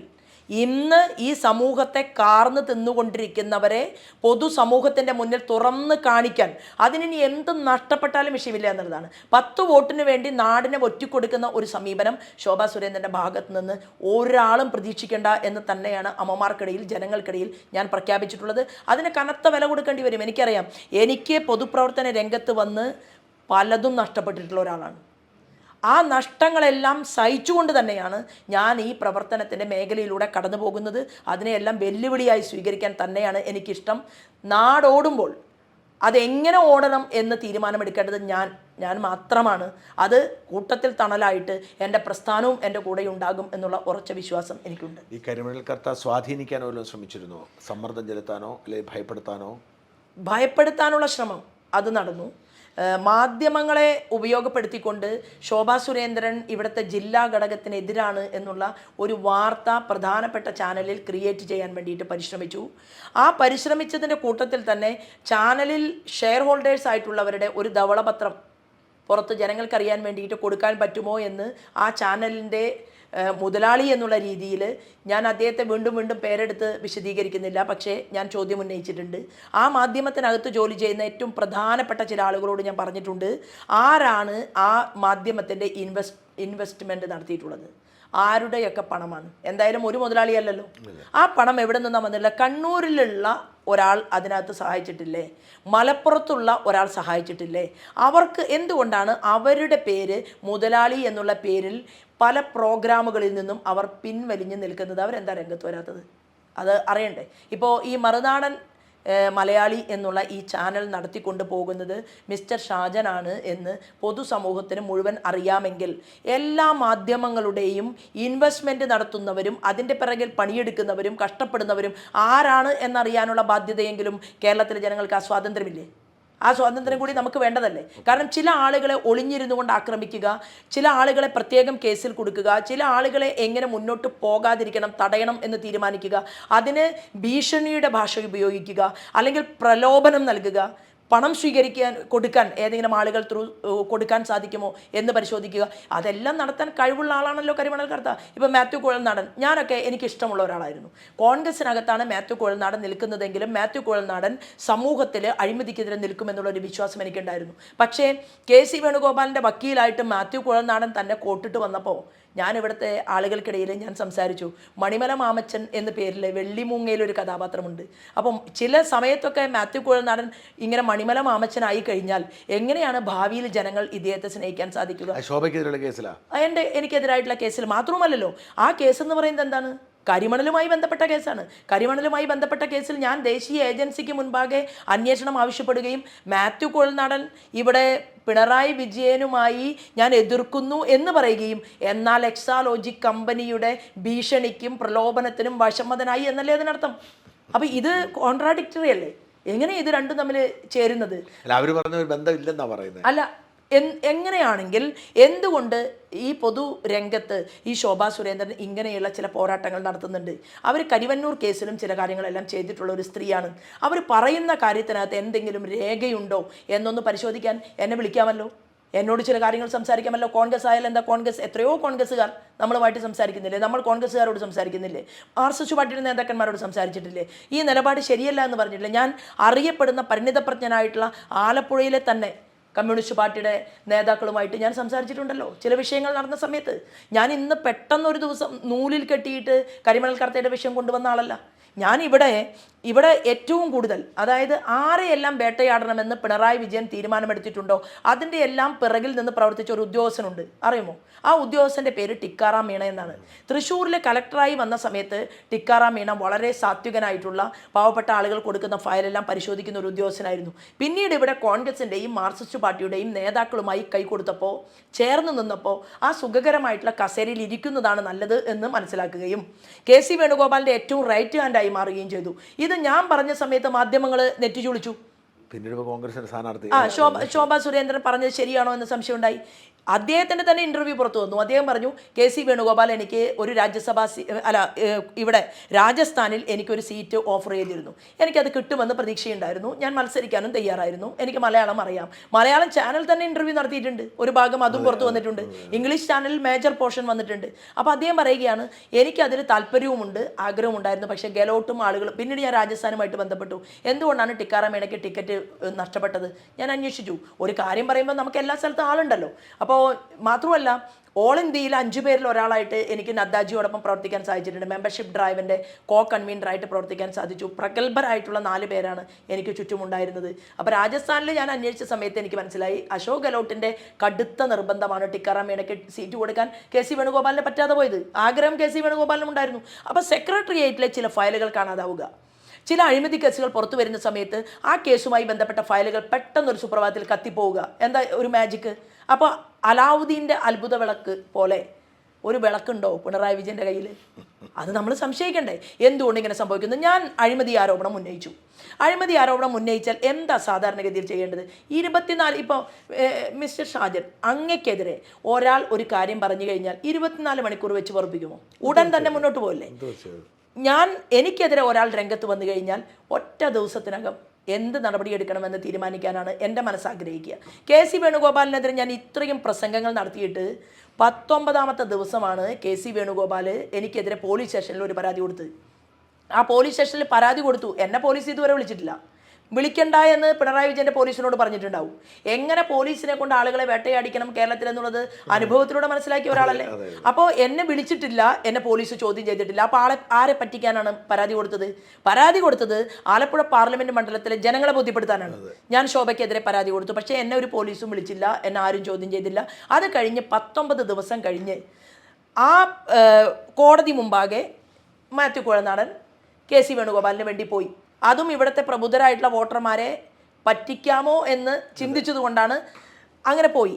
ഇന്ന് ഈ സമൂഹത്തെ കാർന്ന് തിന്നുകൊണ്ടിരിക്കുന്നവരെ പൊതുസമൂഹത്തിൻ്റെ മുന്നിൽ തുറന്ന് കാണിക്കാൻ, അതിനി എന്ത് നഷ്ടപ്പെട്ടാലും വിഷയമില്ല എന്നുള്ളതാണ്. 10 വോട്ടിന് വേണ്ടി നാടിനെ ഒറ്റിക്കൊടുക്കുന്ന ഒരു സമീപനം ശോഭാ സുരേന്ദ്രൻ്റെ ഭാഗത്ത് നിന്ന് ഒരാളും പ്രതീക്ഷിക്കേണ്ട എന്ന് തന്നെയാണ് അമ്മമാർക്കിടയിൽ, ജനങ്ങൾക്കിടയിൽ ഞാൻ പ്രഖ്യാപിച്ചിട്ടുള്ളത്. അതിന് കനത്ത വില കൊടുക്കേണ്ടി വരും. എനിക്കറിയാം, എനിക്ക് പൊതുപ്രവർത്തന രംഗത്ത് വന്ന് പലതും നഷ്ടപ്പെട്ടിട്ടുള്ള ഒരാളാണ്. ആ നഷ്ടങ്ങളെല്ലാം സഹിച്ചുകൊണ്ട് തന്നെയാണ് ഞാൻ ഈ പ്രവർത്തനത്തിൻ്റെ മേഖലയിലൂടെ കടന്നു പോകുന്നത്. അതിനെയെല്ലാം വെല്ലുവിളിയായി സ്വീകരിക്കാൻ തന്നെയാണ് എനിക്കിഷ്ടം. നാടോടുമ്പോൾ അതെങ്ങനെ ഓടണം എന്ന് തീരുമാനമെടുക്കേണ്ടത് ഞാൻ മാത്രമാണ്. അത് കൂട്ടത്തിൽ തണലായിട്ട് എൻ്റെ പ്രസ്ഥാനവും എൻ്റെ കൂടെ ഉണ്ടാകും എന്നുള്ള ഉറച്ച വിശ്വാസം എനിക്കുണ്ട്. ഈ കരിമണൽ കർത്ത സ്വാധീനിക്കാനോ വല്ലതും ശ്രമിച്ചിരുന്നോ? സമ്മർദ്ദം ചെലുത്താനോ അല്ലെങ്കിൽ ഭയപ്പെടുത്താനോ? ഭയപ്പെടുത്താനുള്ള ശ്രമം അത് നടന്നു. മാധ്യമങ്ങളെ ഉപയോഗപ്പെടുത്തിക്കൊണ്ട് ശോഭാ സുരേന്ദ്രൻ ഇവിടുത്തെ ജില്ലാ ഘടകത്തിനെതിരാണ് എന്നുള്ള ഒരു വാർത്ത പ്രധാനപ്പെട്ട ചാനലിൽ ക്രിയേറ്റ് ചെയ്യാൻ വേണ്ടിയിട്ട് പരിശ്രമിച്ചു. ആ പരിശ്രമിച്ചതിൻ്റെ കൂട്ടത്തിൽ തന്നെ ചാനലിൽ ഷെയർ ഹോൾഡേഴ്സ് ആയിട്ടുള്ളവരുടെ ഒരു ധവളപത്രം പുറത്ത് ജനങ്ങൾക്കറിയാൻ വേണ്ടിയിട്ട് കൊടുക്കാൻ പറ്റുമോ എന്ന് ആ ചാനലിൻ്റെ മുതലാളി എന്നുള്ള രീതിയിൽ ഞാൻ അദ്ദേഹത്തെ വീണ്ടും പേരെടുത്ത് വിശദീകരിക്കുന്നില്ല. പക്ഷേ ഞാൻ ചോദ്യം ഉന്നയിച്ചിട്ടുണ്ട്. ആ മാധ്യമത്തിനകത്ത് ജോലി ചെയ്യുന്ന ഏറ്റവും പ്രധാനപ്പെട്ട ചില ആളുകളോട് ഞാൻ പറഞ്ഞിട്ടുണ്ട്, ആരാണ് ആ മാധ്യമത്തിൻ്റെ ഇൻവെസ്റ്റ്മെൻറ്റ് നടത്തിയിട്ടുള്ളത്, ആരുടെയൊക്കെ പണമാണ്. എന്തായാലും ഒരു മുതലാളിയല്ലല്ലോ. ആ പണം എവിടെ നിന്നാണ് വന്നില്ല? കണ്ണൂരിലുള്ള ഒരാൾ അതിനകത്ത് സഹായിച്ചിട്ടില്ലേ? മലപ്പുറത്തുള്ള ഒരാൾ സഹായിച്ചിട്ടില്ലേ? അവർക്ക് എന്തുകൊണ്ടാണ് അവരുടെ പേര് മുതലാളി എന്നുള്ള പേരിൽ പല പ്രോഗ്രാമുകളിൽ നിന്നും അവർ പിൻവലിഞ്ഞ് നിൽക്കുന്നത്? അവരെന്താ രംഗത്ത് വരാത്തത്? അത് അറിയണ്ടേ? ഇപ്പോൾ ഈ മറുനാടൻ മലയാളി എന്നുള്ള ഈ ചാനൽ നടത്തിക്കൊണ്ട് പോകുന്നത് മിസ്റ്റർ ഷാജനാണ് എന്ന് പൊതുസമൂഹത്തിന് മുഴുവൻ അറിയാമെങ്കിൽ എല്ലാ മാധ്യമങ്ങളുടെയും ഇൻവെസ്റ്റ്മെൻറ്റ് നടത്തുന്നവരും അതിൻ്റെ പിറകിൽ പണിയെടുക്കുന്നവരും കഷ്ടപ്പെടുന്നവരും ആരാണ് എന്നറിയാനുള്ള ബാധ്യതയെങ്കിലും കേരളത്തിലെ ജനങ്ങൾക്ക് ആ സ്വാതന്ത്ര്യമില്ലേ? ആ സ്വാതന്ത്ര്യം കൂടി നമുക്ക് വേണ്ടതല്ലേ? കാരണം ചില ആളുകളെ ഒളിഞ്ഞിരുന്നു കൊണ്ട് ആക്രമിക്കുക, ചില ആളുകളെ പ്രത്യേകം കേസിൽ കൊടുക്കുക, ചില ആളുകളെ എങ്ങനെ മുന്നോട്ട് പോകാതിരിക്കണം, തടയണം എന്ന് തീരുമാനിക്കുക, അതിന് ഭീഷണിയുടെ ഭാഷ ഉപയോഗിക്കുക, അല്ലെങ്കിൽ പ്രലോഭനം നൽകുക, പണം കൊടുക്കാൻ ഏതെങ്കിലും ആളുകൾ കൊടുക്കാൻ സാധിക്കുമോ എന്ന് പരിശോധിക്കുക. അതെല്ലാം നടത്താൻ കഴിവുള്ള ആളാണല്ലോ കരിമണൽ കർത്ത. ഇപ്പോൾ മാത്യു കുഴൽനാടൻ, ഞാനൊക്കെ എനിക്കിഷ്ടമുള്ള ഒരാളായിരുന്നു. കോൺഗ്രസിനകത്താണ് മാത്യു കുഴൽനാടൻ നിൽക്കുന്നതെങ്കിലും മാത്യു കുഴൽനാടൻ സമൂഹത്തിൽ അഴിമതിക്കെതിരെ നിൽക്കുമെന്നുള്ളൊരു വിശ്വാസം എനിക്കുണ്ടായിരുന്നു. പക്ഷേ KC വേണുഗോപാലിൻ്റെ വക്കീലായിട്ട് മാത്യു കുഴൽനാടൻ തന്നെ കോട്ടിട്ട് വന്നപ്പോൾ ഞാൻ ഇവിടുത്തെ ആളുകൾക്കിടയിൽ ഞാൻ സംസാരിച്ചു. മണിമല മാമച്ചൻ എന്ന പേരിൽ വെള്ളിമൂങ്ങയിലൊരു കഥാപാത്രമുണ്ട്. അപ്പം ചില സമയത്തൊക്കെ മാത്യു കുഴൽനാടൻ ഇങ്ങനെ മണിമല മാമച്ചനായി കഴിഞ്ഞാൽ എങ്ങനെയാണ് ഭാവിയിൽ ജനങ്ങൾ ഇദ്ദേഹത്തെ സ്നേഹിക്കാൻ സാധിക്കുക? ശോഭയ്ക്കെതിരെയുള്ള കേസിലാണ് എനിക്കെതിരായിട്ടുള്ള കേസിൽ മാത്രമല്ലല്ലോ. ആ കേസ് എന്ന് പറയുന്നത് എന്താണ്? കരിമണലുമായി ബന്ധപ്പെട്ട കേസാണ്. കരിമണലുമായി ബന്ധപ്പെട്ട കേസിൽ ഞാൻ ദേശീയ ഏജൻസിക്ക് മുൻപാകെ അന്വേഷണം ആവശ്യപ്പെടുകയും മാത്യു കുഴൽനാടൻ ഇവിടെ പിണറായി വിജയനുമായി ഞാൻ എതിർക്കുന്നു എന്ന് പറയുകയും എന്നാൽ എക്സാലോജിക് കമ്പനിയുടെ ഭീഷണിക്കും പ്രലോഭനത്തിനും വശംവദനായി എന്നല്ലേ അതിനർത്ഥം? അപ്പം ഇത് കോൺട്രാഡിക്ടറി അല്ലേ? എങ്ങനെ ഇത് രണ്ടും തമ്മിൽ ചേരുന്നത്? അവർ പറഞ്ഞ ഒരു ബന്ധമില്ലെന്നാണ് പറയുന്നത്. അല്ല, എങ്ങനെയാണെങ്കിൽ എന്തുകൊണ്ട് ഈ പൊതു രംഗത്ത് ഈ ശോഭാ സുരേന്ദ്രൻ ഇങ്ങനെയുള്ള ചില പോരാട്ടങ്ങൾ നടത്തുന്നുണ്ട്? അവർ കരിവന്നൂർ കേസിലും ചില കാര്യങ്ങളെല്ലാം ചെയ്തിട്ടുള്ള ഒരു സ്ത്രീയാണ്. അവർ പറയുന്ന കാര്യത്തിനകത്ത് എന്തെങ്കിലും രേഖയുണ്ടോ എന്നൊന്ന് പരിശോധിക്കാൻ എന്നെ വിളിക്കാമല്ലോ, എന്നോട് ചില കാര്യങ്ങൾ സംസാരിക്കാമല്ലോ. കോൺഗ്രസ് ആയാലും എന്താ, കോൺഗ്രസ് എത്രയോ കോൺഗ്രസ്സുകാർ നമ്മളുമായിട്ട് സംസാരിക്കുന്നില്ലേ? നമ്മൾ കോൺഗ്രസ്സുകാരോട് സംസാരിക്കുന്നില്ലേ? മാർക്സിസ്റ്റ് പാർട്ടിയുടെ നേതാക്കന്മാരോട് സംസാരിച്ചിട്ടില്ലേ? ഈ നിലപാട് ശരിയല്ല എന്ന് പറഞ്ഞിട്ടില്ല. ഞാൻ അറിയപ്പെടുന്ന പരിണിതപ്രജ്ഞനായിട്ടുള്ള ആലപ്പുഴയിലെ തന്നെ കമ്മ്യൂണിസ്റ്റ് പാർട്ടിയുടെ നേതാക്കളുമായിട്ട് ഞാൻ സംസാരിച്ചിട്ടുണ്ടല്ലോ ചില വിഷയങ്ങൾ നടന്ന സമയത്ത്. ഞാൻ ഇന്ന് പെട്ടെന്നൊരു ദിവസം നൂലിൽ കെട്ടിയിട്ട് കരിമണൽ കർത്തയുടെ വിഷയം കൊണ്ടുവന്ന ആളല്ല. ഞാൻ ഇവിടെ ഏറ്റവും കൂടുതൽ, അതായത് ആരെയെല്ലാം വേട്ടയാടണമെന്ന് പിണറായി വിജയൻ തീരുമാനമെടുത്തിട്ടുണ്ടോ അതിൻ്റെ എല്ലാം പിറകിൽ നിന്ന് പ്രവർത്തിച്ച ഒരു ഉദ്യോഗസ്ഥനുണ്ട്. അറിയുമോ? ആ ഉദ്യോഗസ്ഥൻ്റെ പേര് ടിക്കാറാം മീണ എന്നാണ്. തൃശ്ശൂരിലെ കലക്ടറായി വന്ന സമയത്ത് ടിക്കാറാം മീണ വളരെ സാത്വികനായിട്ടുള്ള പാവപ്പെട്ട ആളുകൾ കൊടുക്കുന്ന ഫയലെല്ലാം പരിശോധിക്കുന്ന ഒരു ഉദ്യോഗസ്ഥനായിരുന്നു. പിന്നീട് ഇവിടെ കോൺഗ്രസിൻ്റെയും മാർക്സിസ്റ്റ് പാർട്ടിയുടെയും നേതാക്കളുമായി കൈകൊടുത്തപ്പോൾ, ചേർന്ന് നിന്നപ്പോൾ ആ സുഖകരമായിട്ടുള്ള കസേരയിൽ ഇരിക്കുന്നതാണ് നല്ലത് എന്ന് മനസ്സിലാക്കുകയും KC വേണുഗോപാലിൻ്റെ ഏറ്റവും റൈറ്റ് ഹാൻഡായി മാറുകയും ചെയ്തു. ഇത് ഞാൻ പറഞ്ഞ സമയത്ത് മാധ്യമങ്ങൾ നെറ്റിച്ചുളിച്ചു. പിന്നീട് കോൺഗ്രസിന്റെ സ്ഥാനാർത്ഥി ശോഭാ സുരേന്ദ്രൻ പറഞ്ഞത് ശരിയാണോ എന്ന് സംശയമുണ്ടായി. അദ്ദേഹത്തിൻ്റെ തന്നെ ഇൻ്റർവ്യൂ പുറത്തു വന്നു. അദ്ദേഹം പറഞ്ഞു, KC വേണുഗോപാൽ എനിക്ക് ഒരു ഇവിടെ രാജസ്ഥാനിൽ എനിക്കൊരു സീറ്റ് ഓഫർ ചെയ്തിരുന്നു, എനിക്കത് കിട്ടുമെന്ന് പ്രതീക്ഷയുണ്ടായിരുന്നു, ഞാൻ മത്സരിക്കാനും തയ്യാറായിരുന്നു, എനിക്ക് മലയാളം അറിയാം. മലയാളം ചാനൽ തന്നെ ഇൻ്റർവ്യൂ നടത്തിയിട്ടുണ്ട്, ഒരു ഭാഗം അതും പുറത്തു വന്നിട്ടുണ്ട്, ഇംഗ്ലീഷ് ചാനലിൽ മേജർ പോർഷൻ വന്നിട്ടുണ്ട്. അപ്പോൾ അദ്ദേഹം പറയുകയാണ്, എനിക്കതിൽ താല്പര്യവുമുണ്ട്, ആഗ്രഹമുണ്ടായിരുന്നു, പക്ഷേ ഗെലോട്ടും ആളുകൾ. പിന്നീട് ഞാൻ രാജസ്ഥാനുമായിട്ട് ബന്ധപ്പെട്ടു, എന്തുകൊണ്ടാണ് ടിക്കാറാം മീണയ്ക്ക് ടിക്കറ്റ് നഷ്ടപ്പെട്ടത് ഞാൻ അന്വേഷിച്ചു. ഒരു കാര്യം പറയുമ്പോൾ നമുക്ക് എല്ലാ സ്ഥലത്തും ആളുണ്ടല്ലോ. അപ്പോൾ മാത്രമല്ല, ഓൾ ഇന്ത്യയിൽ 5 പേരിൽ ഒരാളായിട്ട് എനിക്ക് നദ്ദാജിയോടൊപ്പം പ്രവർത്തിക്കാൻ സാധിച്ചിട്ടുണ്ട്. മെമ്പർഷിപ്പ് ഡ്രൈവിൻ്റെ കൺവീനറായിട്ട് പ്രവർത്തിക്കാൻ സാധിച്ചു. പ്രഗത്ഭരായിട്ടുള്ള 4 പേരാണ് എനിക്ക് ചുറ്റുമുണ്ടായിരുന്നത്. അപ്പോൾ രാജസ്ഥാനിൽ ഞാൻ അന്വേഷിച്ച സമയത്ത് എനിക്ക് മനസ്സിലായി, അശോക് ഗെലോട്ടിൻ്റെ കടുത്ത നിർബന്ധമാണ് ടിക്കാറാം മീണയ്ക്ക് സീറ്റ് കൊടുക്കാൻ KC വേണുഗോപാലിനെ പറ്റാതെ പോയത്. ആഗ്രഹം KC വേണുഗോപാലിനും ഉണ്ടായിരുന്നു. അപ്പോൾ സെക്രട്ടേറിയറ്റിലെ ചില ഫയലുകൾ കാണാതാവുക, ചില അഴിമതി കേസുകൾ പുറത്തു വരുന്ന സമയത്ത് ആ കേസുമായി ബന്ധപ്പെട്ട ഫയലുകൾ പെട്ടെന്നൊരു സുപ്രഭാതത്തിൽ കത്തിപ്പോവുക. എന്താ ഒരു മാജിക്ക്? അപ്പോൾ അലാവുദ്ദീൻ്റെ അത്ഭുത വിളക്ക് പോലെ ഒരു വിളക്കുണ്ടോ പിണറായി വിജയൻ്റെ കയ്യിൽ? അത് നമ്മൾ സംശയിക്കണ്ടേ, എന്തുകൊണ്ട് ഇങ്ങനെ സംഭവിക്കുന്നു? ഞാൻ അഴിമതി ആരോപണം ഉന്നയിച്ചു. അഴിമതി ആരോപണം ഉന്നയിച്ചാൽ എന്താ സാധാരണഗതിയിൽ ചെയ്യേണ്ടത്? 24 ഇപ്പോൾ മിസ്റ്റർ ഷാജൻ, അങ്ങക്കെതിരെ ഒരാൾ ഒരു കാര്യം പറഞ്ഞു കഴിഞ്ഞാൽ 24 മണിക്കൂർ വെച്ച് വെറുപ്പിക്കുമോ? ഉടൻ തന്നെ മുന്നോട്ട് പോകില്ലേ? എനിക്കെതിരെ ഒരാൾ രംഗത്ത് വന്നു കഴിഞ്ഞാൽ ഒറ്റ ദിവസത്തിനകം എന്ത് നടപടിയെടുക്കണമെന്ന് തീരുമാനിക്കാനാണ് എൻ്റെ മനസ്സാഗ്രഹിക്കുക. KC വേണുഗോപാലിനെതിരെ ഞാൻ ഇത്രയും പ്രസംഗങ്ങൾ നടത്തിയിട്ട് 19ാമത്തെ ദിവസമാണ് KC വേണുഗോപാൽ എനിക്കെതിരെ പോലീസ് സ്റ്റേഷനിൽ ഒരു പരാതി കൊടുത്തത്. ആ പോലീസ് സ്റ്റേഷനിൽ പരാതി കൊടുത്തു, എന്നെ പോലീസ് ഇതുവരെ വിളിച്ചിട്ടില്ല. വിളിക്കണ്ട എന്ന് പിണറായി വിജയൻ്റെ പോലീസിനോട് പറഞ്ഞിട്ടുണ്ടാവും. എങ്ങനെ പോലീസിനെ കൊണ്ട് ആളുകളെ വേട്ടയാടിക്കണം കേരളത്തിൽ എന്നുള്ളത് അനുഭവത്തിലൂടെ മനസ്സിലാക്കിയ ഒരാളല്ലേ. അപ്പോൾ എന്നെ വിളിച്ചിട്ടില്ല, എന്നെ പോലീസ് ചോദ്യം ചെയ്തിട്ടില്ല. അപ്പോൾ ആരെ പറ്റിക്കാനാണ് പരാതി കൊടുത്തത്? പരാതി കൊടുത്തത് ആലപ്പുഴ പാർലമെന്റ് മണ്ഡലത്തിലെ ജനങ്ങളെ ബോധ്യപ്പെടുത്താനാണ്. ഞാൻ ശോഭയ്ക്കെതിരെ പരാതി കൊടുത്തു, പക്ഷേ എന്നെ ഒരു പോലീസും വിളിച്ചില്ല, എന്നെ ആരും ചോദ്യം ചെയ്തില്ല. അത് കഴിഞ്ഞ് 19 ദിവസം കഴിഞ്ഞ് ആ കോടതി മുമ്പാകെ മാത്യു കുഴൽനാടൻ KC വേണുഗോപാലിന് വേണ്ടി പോയി. അതും ഇവിടുത്തെ പ്രബുദ്ധരായിട്ടുള്ള വോട്ടർമാരെ പറ്റിക്കാമോ എന്ന് ചിന്തിച്ചത് കൊണ്ടാണ് അങ്ങനെ പോയി.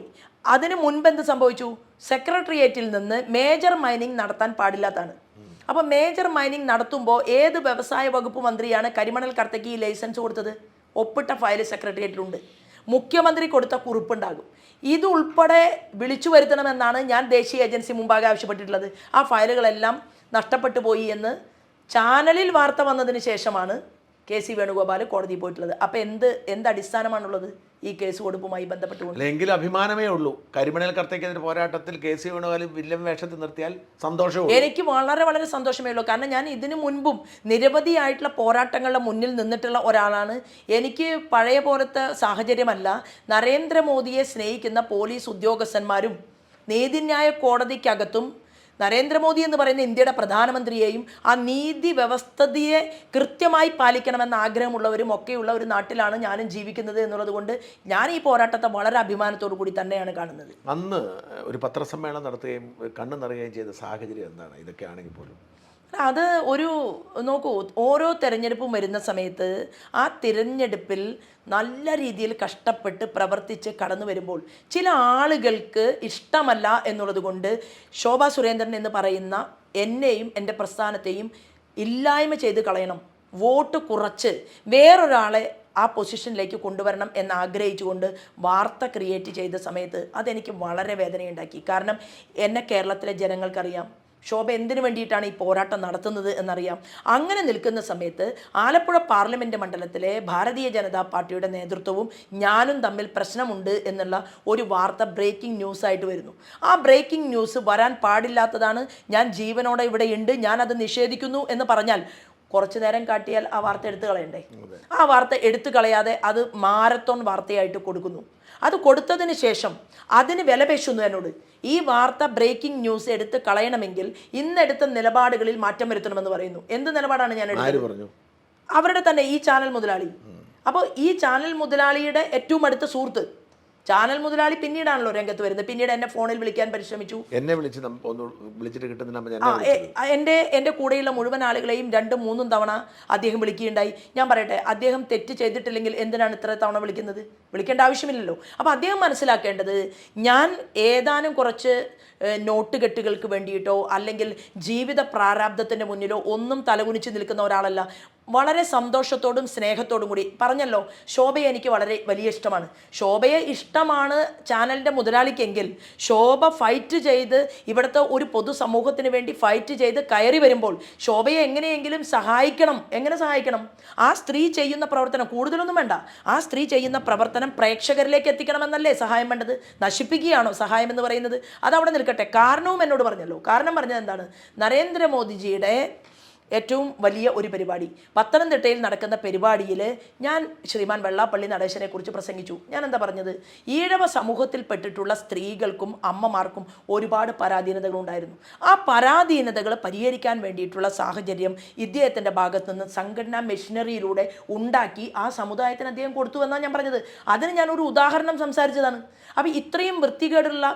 അതിന് മുൻപ് എന്ത് സംഭവിച്ചു? സെക്രട്ടേറിയറ്റിൽ നിന്ന് മേജർ മൈനിങ് നടത്താൻ പാടില്ലാത്തതാണ്. അപ്പോൾ മേജർ മൈനിങ് നടത്തുമ്പോൾ ഏത് വ്യവസായ വകുപ്പ് മന്ത്രിയാണ് കരിമണൽ കടത്തക്ക് ഈ ലൈസൻസ് കൊടുത്തത്? ഒപ്പിട്ട ഫയൽ സെക്രട്ടേറിയറ്റിലുണ്ട്, മുഖ്യമന്ത്രി കൊടുത്ത കുറിപ്പുണ്ടാകും. ഇതുൾപ്പെടെ വിളിച്ചു വരുത്തണമെന്നാണ് ഞാൻ ദേശീയ ഏജൻസി മുമ്പാകെ ആവശ്യപ്പെട്ടിട്ടുള്ളത്. ആ ഫയലുകളെല്ലാം നഷ്ടപ്പെട്ടു പോയി എന്ന് ചാനലിൽ വാർത്ത വന്നതിന് ശേഷമാണ് KC വേണുഗോപാൽ കോടതിയിൽ പോയിട്ടുള്ളത്. അപ്പോൾ എന്ത് അടിസ്ഥാനമാണുള്ളത് ഈ കേസ് കൊടുപ്പുമായി ബന്ധപ്പെട്ടുകൊണ്ട്? എങ്കിലും അഭിമാനമേ ഉള്ളൂ. കരിമണൽ കടത്തക്കെതിരെ പോരാട്ടത്തിൽ KC വേണുഗോപാൽ വില്ലൻ വേഷത്തിൽ നിർത്തിയാൽ സന്തോഷവും. എനിക്ക് വളരെ വളരെ സന്തോഷമേ ഉള്ളൂ. കാരണം ഞാൻ ഇതിനു മുൻപും നിരവധിയായിട്ടുള്ള പോരാട്ടങ്ങളുടെ മുന്നിൽ നിന്നിട്ടുള്ള ഒരാളാണ്. എനിക്ക് പഴയ പോലത്തെ സാഹചര്യമല്ല. നരേന്ദ്രമോദിയെ സ്നേഹിക്കുന്ന പോലീസ് ഉദ്യോഗസ്ഥന്മാരും നീതിന്യായ കോടതിക്കകത്തും നരേന്ദ്രമോദി എന്ന് പറയുന്ന ഇന്ത്യയുടെ പ്രധാനമന്ത്രിയെയും ആ നീതി വ്യവസ്ഥയെ കൃത്യമായി പാലിക്കണമെന്ന ആഗ്രഹമുള്ളവരും ഒക്കെയുള്ള ഒരു നാട്ടിലാണ് ഞാനും ജീവിക്കുന്നത് എന്നുള്ളത് കൊണ്ട് ഞാൻ ഈ പോരാട്ടത്തെ വളരെ അഭിമാനത്തോടു കൂടി തന്നെയാണ് കാണുന്നത്. അന്ന് ഒരു പത്രസമ്മേളനം നടത്തുകയും കണ്ണു നിറയുകയും ചെയ്ത സാഹചര്യം എന്താണ്? ഇതൊക്കെ ആണെങ്കിൽ പോലും അത് നോക്കൂ, ഓരോ തിരഞ്ഞെടുപ്പും വരുന്ന സമയത്ത് ആ തിരഞ്ഞെടുപ്പിൽ നല്ല രീതിയിൽ കഷ്ടപ്പെട്ട് പ്രവർത്തിച്ച് കടന്നു വരുമ്പോൾ ചില ആളുകൾക്ക് ഇഷ്ടമല്ല എന്നുള്ളത് കൊണ്ട് ശോഭാ സുരേന്ദ്രൻ എന്ന് പറയുന്ന എന്നെയും എൻ്റെ പ്രസ്ഥാനത്തെയും ഇല്ലായ്മ ചെയ്ത് കളയണം, വോട്ട് കുറച്ച് വേറൊരാളെ ആ പൊസിഷനിലേക്ക് കൊണ്ടുവരണം എന്ന് ആഗ്രഹിച്ചുകൊണ്ട് വാർത്ത ക്രിയേറ്റ് ചെയ്ത സമയത്ത് അതെനിക്ക് വളരെ വേദനയുണ്ടാക്കി. കാരണം എന്നെ കേരളത്തിലെ ജനങ്ങൾക്കറിയാം, ശോഭ എന്തിനു വേണ്ടിയിട്ടാണ് ഈ പോരാട്ടം നടത്തുന്നത് എന്നറിയാം. അങ്ങനെ നിൽക്കുന്ന സമയത്ത് ആലപ്പുഴ പാർലമെൻറ്റ് മണ്ഡലത്തിലെ ഭാരതീയ ജനതാ പാർട്ടിയുടെ നേതൃത്വവും ഞാനും തമ്മിൽ പ്രശ്നമുണ്ട് എന്നുള്ള ഒരു വാർത്ത ബ്രേക്കിംഗ് ന്യൂസായിട്ട് വരുന്നു. ആ ബ്രേക്കിംഗ് ന്യൂസ് വരാൻ പാടില്ലാത്തതാണ്, ഞാൻ ജീവനോടെ ഇവിടെയുണ്ട്, ഞാനത് നിഷേധിക്കുന്നു എന്ന് പറഞ്ഞാൽ കുറച്ചു നേരം കാട്ടിയാൽ ആ വാർത്ത എടുത്തു കളയണ്ടേ? ആ വാർത്ത എടുത്തു കളയാതെ അത് മാരത്തോൺ വാർത്തയായിട്ട് കൊടുക്കുന്നു. അത് കൊടുത്തതിന് ശേഷം അതിന് വിലപേശുന്നു എന്നോട്. ഈ വാർത്ത ബ്രേക്കിംഗ് ന്യൂസ് എടുത്ത് കളയണമെങ്കിൽ ഇന്നെടുത്ത നിലപാടുകളിൽ മാറ്റം വരുത്തണമെന്ന് പറയുന്നു. എന്ത് നിലപാടാണ് ഞാൻ എടുത്തത്? അവരുടെ തന്നെ ഈ ചാനൽ മുതലാളി. അപ്പോൾ ഈ ചാനൽ മുതലാളിയുടെ ഏറ്റവും അടുത്ത സുഹൃത്ത്, ചാനൽ മുതലാളി പിന്നീടാണല്ലോ രംഗത്ത് വരുന്നത്. പിന്നീട് എന്നെ ഫോണിൽ വിളിക്കാൻ പരിശ്രമിച്ചു. എന്നെ വിളിച്ചിട്ട് കിട്ടുന്നില്ല. എൻ്റെ കൂടെയുള്ള മുഴുവൻ ആളുകളെയും 2-3 തവണ അദ്ദേഹം വിളിക്കുകയുണ്ടായി. ഞാൻ പറയട്ടെ, അദ്ദേഹം തെറ്റ് ചെയ്തിട്ടില്ലെങ്കിൽ എന്തിനാണ് ഇത്ര തവണ വിളിക്കുന്നത്? വിളിക്കേണ്ട ആവശ്യമില്ലല്ലോ. അപ്പോൾ അദ്ദേഹം മനസ്സിലാക്കേണ്ടത്, ഞാൻ ഏതാനും കുറച്ച് നോട്ടുകെട്ടുകൾക്ക് വേണ്ടിയിട്ടോ അല്ലെങ്കിൽ ജീവിത പ്രാരാബ്ദത്തിൻ്റെ മുന്നിലോ ഒന്നും തലകുനിച്ച് നിൽക്കുന്ന ഒരാളല്ല. വളരെ സന്തോഷത്തോടും സ്നേഹത്തോടും കൂടി പറഞ്ഞല്ലോ, ശോഭയെ എനിക്ക് വളരെ വലിയ ഇഷ്ടമാണ്. ശോഭയെ ഇഷ്ടമാണ് ചാനലിൻ്റെ മുതലാളിക്കെങ്കിൽ ശോഭ ഫൈറ്റ് ചെയ്ത് ഇവിടുത്തെ ഒരു പൊതുസമൂഹത്തിന് വേണ്ടി ഫൈറ്റ് ചെയ്ത് കയറി വരുമ്പോൾ ശോഭയെ എങ്ങനെയെങ്കിലും സഹായിക്കണം. എങ്ങനെ സഹായിക്കണം? ആ സ്ത്രീ ചെയ്യുന്ന പ്രവർത്തനം കൂടുതലൊന്നും വേണ്ട, ആ സ്ത്രീ ചെയ്യുന്ന പ്രവർത്തനം പ്രേക്ഷകരിലേക്ക് എത്തിക്കണമെന്നല്ലേ സഹായം വേണ്ടത്? നശിപ്പിക്കുകയാണോ സഹായം എന്ന് പറയുന്നത്? അതവിടെ നിൽക്കട്ടെ. കാരണവും എന്നോട് പറഞ്ഞല്ലോ. കാരണം പറഞ്ഞത് എന്താണ്? നരേന്ദ്രമോദിജിയുടെ ഏറ്റവും വലിയ ഒരു പരിപാടി, പത്തനംതിട്ടയിൽ നടക്കുന്ന പരിപാടിയിൽ ഞാൻ ശ്രീമാൻ വെള്ളാപ്പള്ളി നടേശനെ കുറിച്ച് പ്രസംഗിച്ചു. ഞാൻ എന്താ പറഞ്ഞത്? ഈഴവ സമൂഹത്തിൽപ്പെട്ടിട്ടുള്ള സ്ത്രീകൾക്കും അമ്മമാർക്കും ഒരുപാട് പരാധീനതകളുണ്ടായിരുന്നു. ആ പരാധീനതകൾ പരിഹരിക്കാൻ വേണ്ടിയിട്ടുള്ള സാഹചര്യം ഇദ്ദേഹത്തിൻ്റെ ഭാഗത്തു നിന്ന് സംഘടനാ മെഷീനറിയിലൂടെ ഉണ്ടാക്കി ആ സമുദായത്തിന് അദ്ദേഹം കൊടുത്തു എന്നാണ് ഞാൻ പറഞ്ഞത്. അതിന് ഞാനൊരു ഉദാഹരണം സംസാരിച്ചതാണ്. അപ്പോൾ ഇത്രയും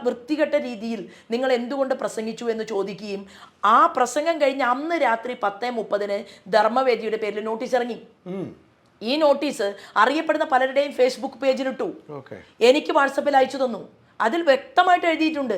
വൃത്തികെട്ട രീതിയിൽ നിങ്ങൾ എന്തുകൊണ്ട് പ്രസംഗിച്ചു എന്ന് ചോദിക്കുകയും ആ പ്രസംഗം കഴിഞ്ഞ് അന്ന് രാത്രി 10:30 ധർമ്മവേദിയുടെ പേരിൽ നോട്ടീസ് ഇറങ്ങി. ഈ നോട്ടീസ് അറിയപ്പെടുന്ന പലരുടെയും ഫേസ്ബുക്ക് പേജിലിട്ടു, എനിക്ക് വാട്സപ്പിൽ അയച്ചു തന്നു. അതിൽ വ്യക്തമായിട്ട് എഴുതിയിട്ടുണ്ട്,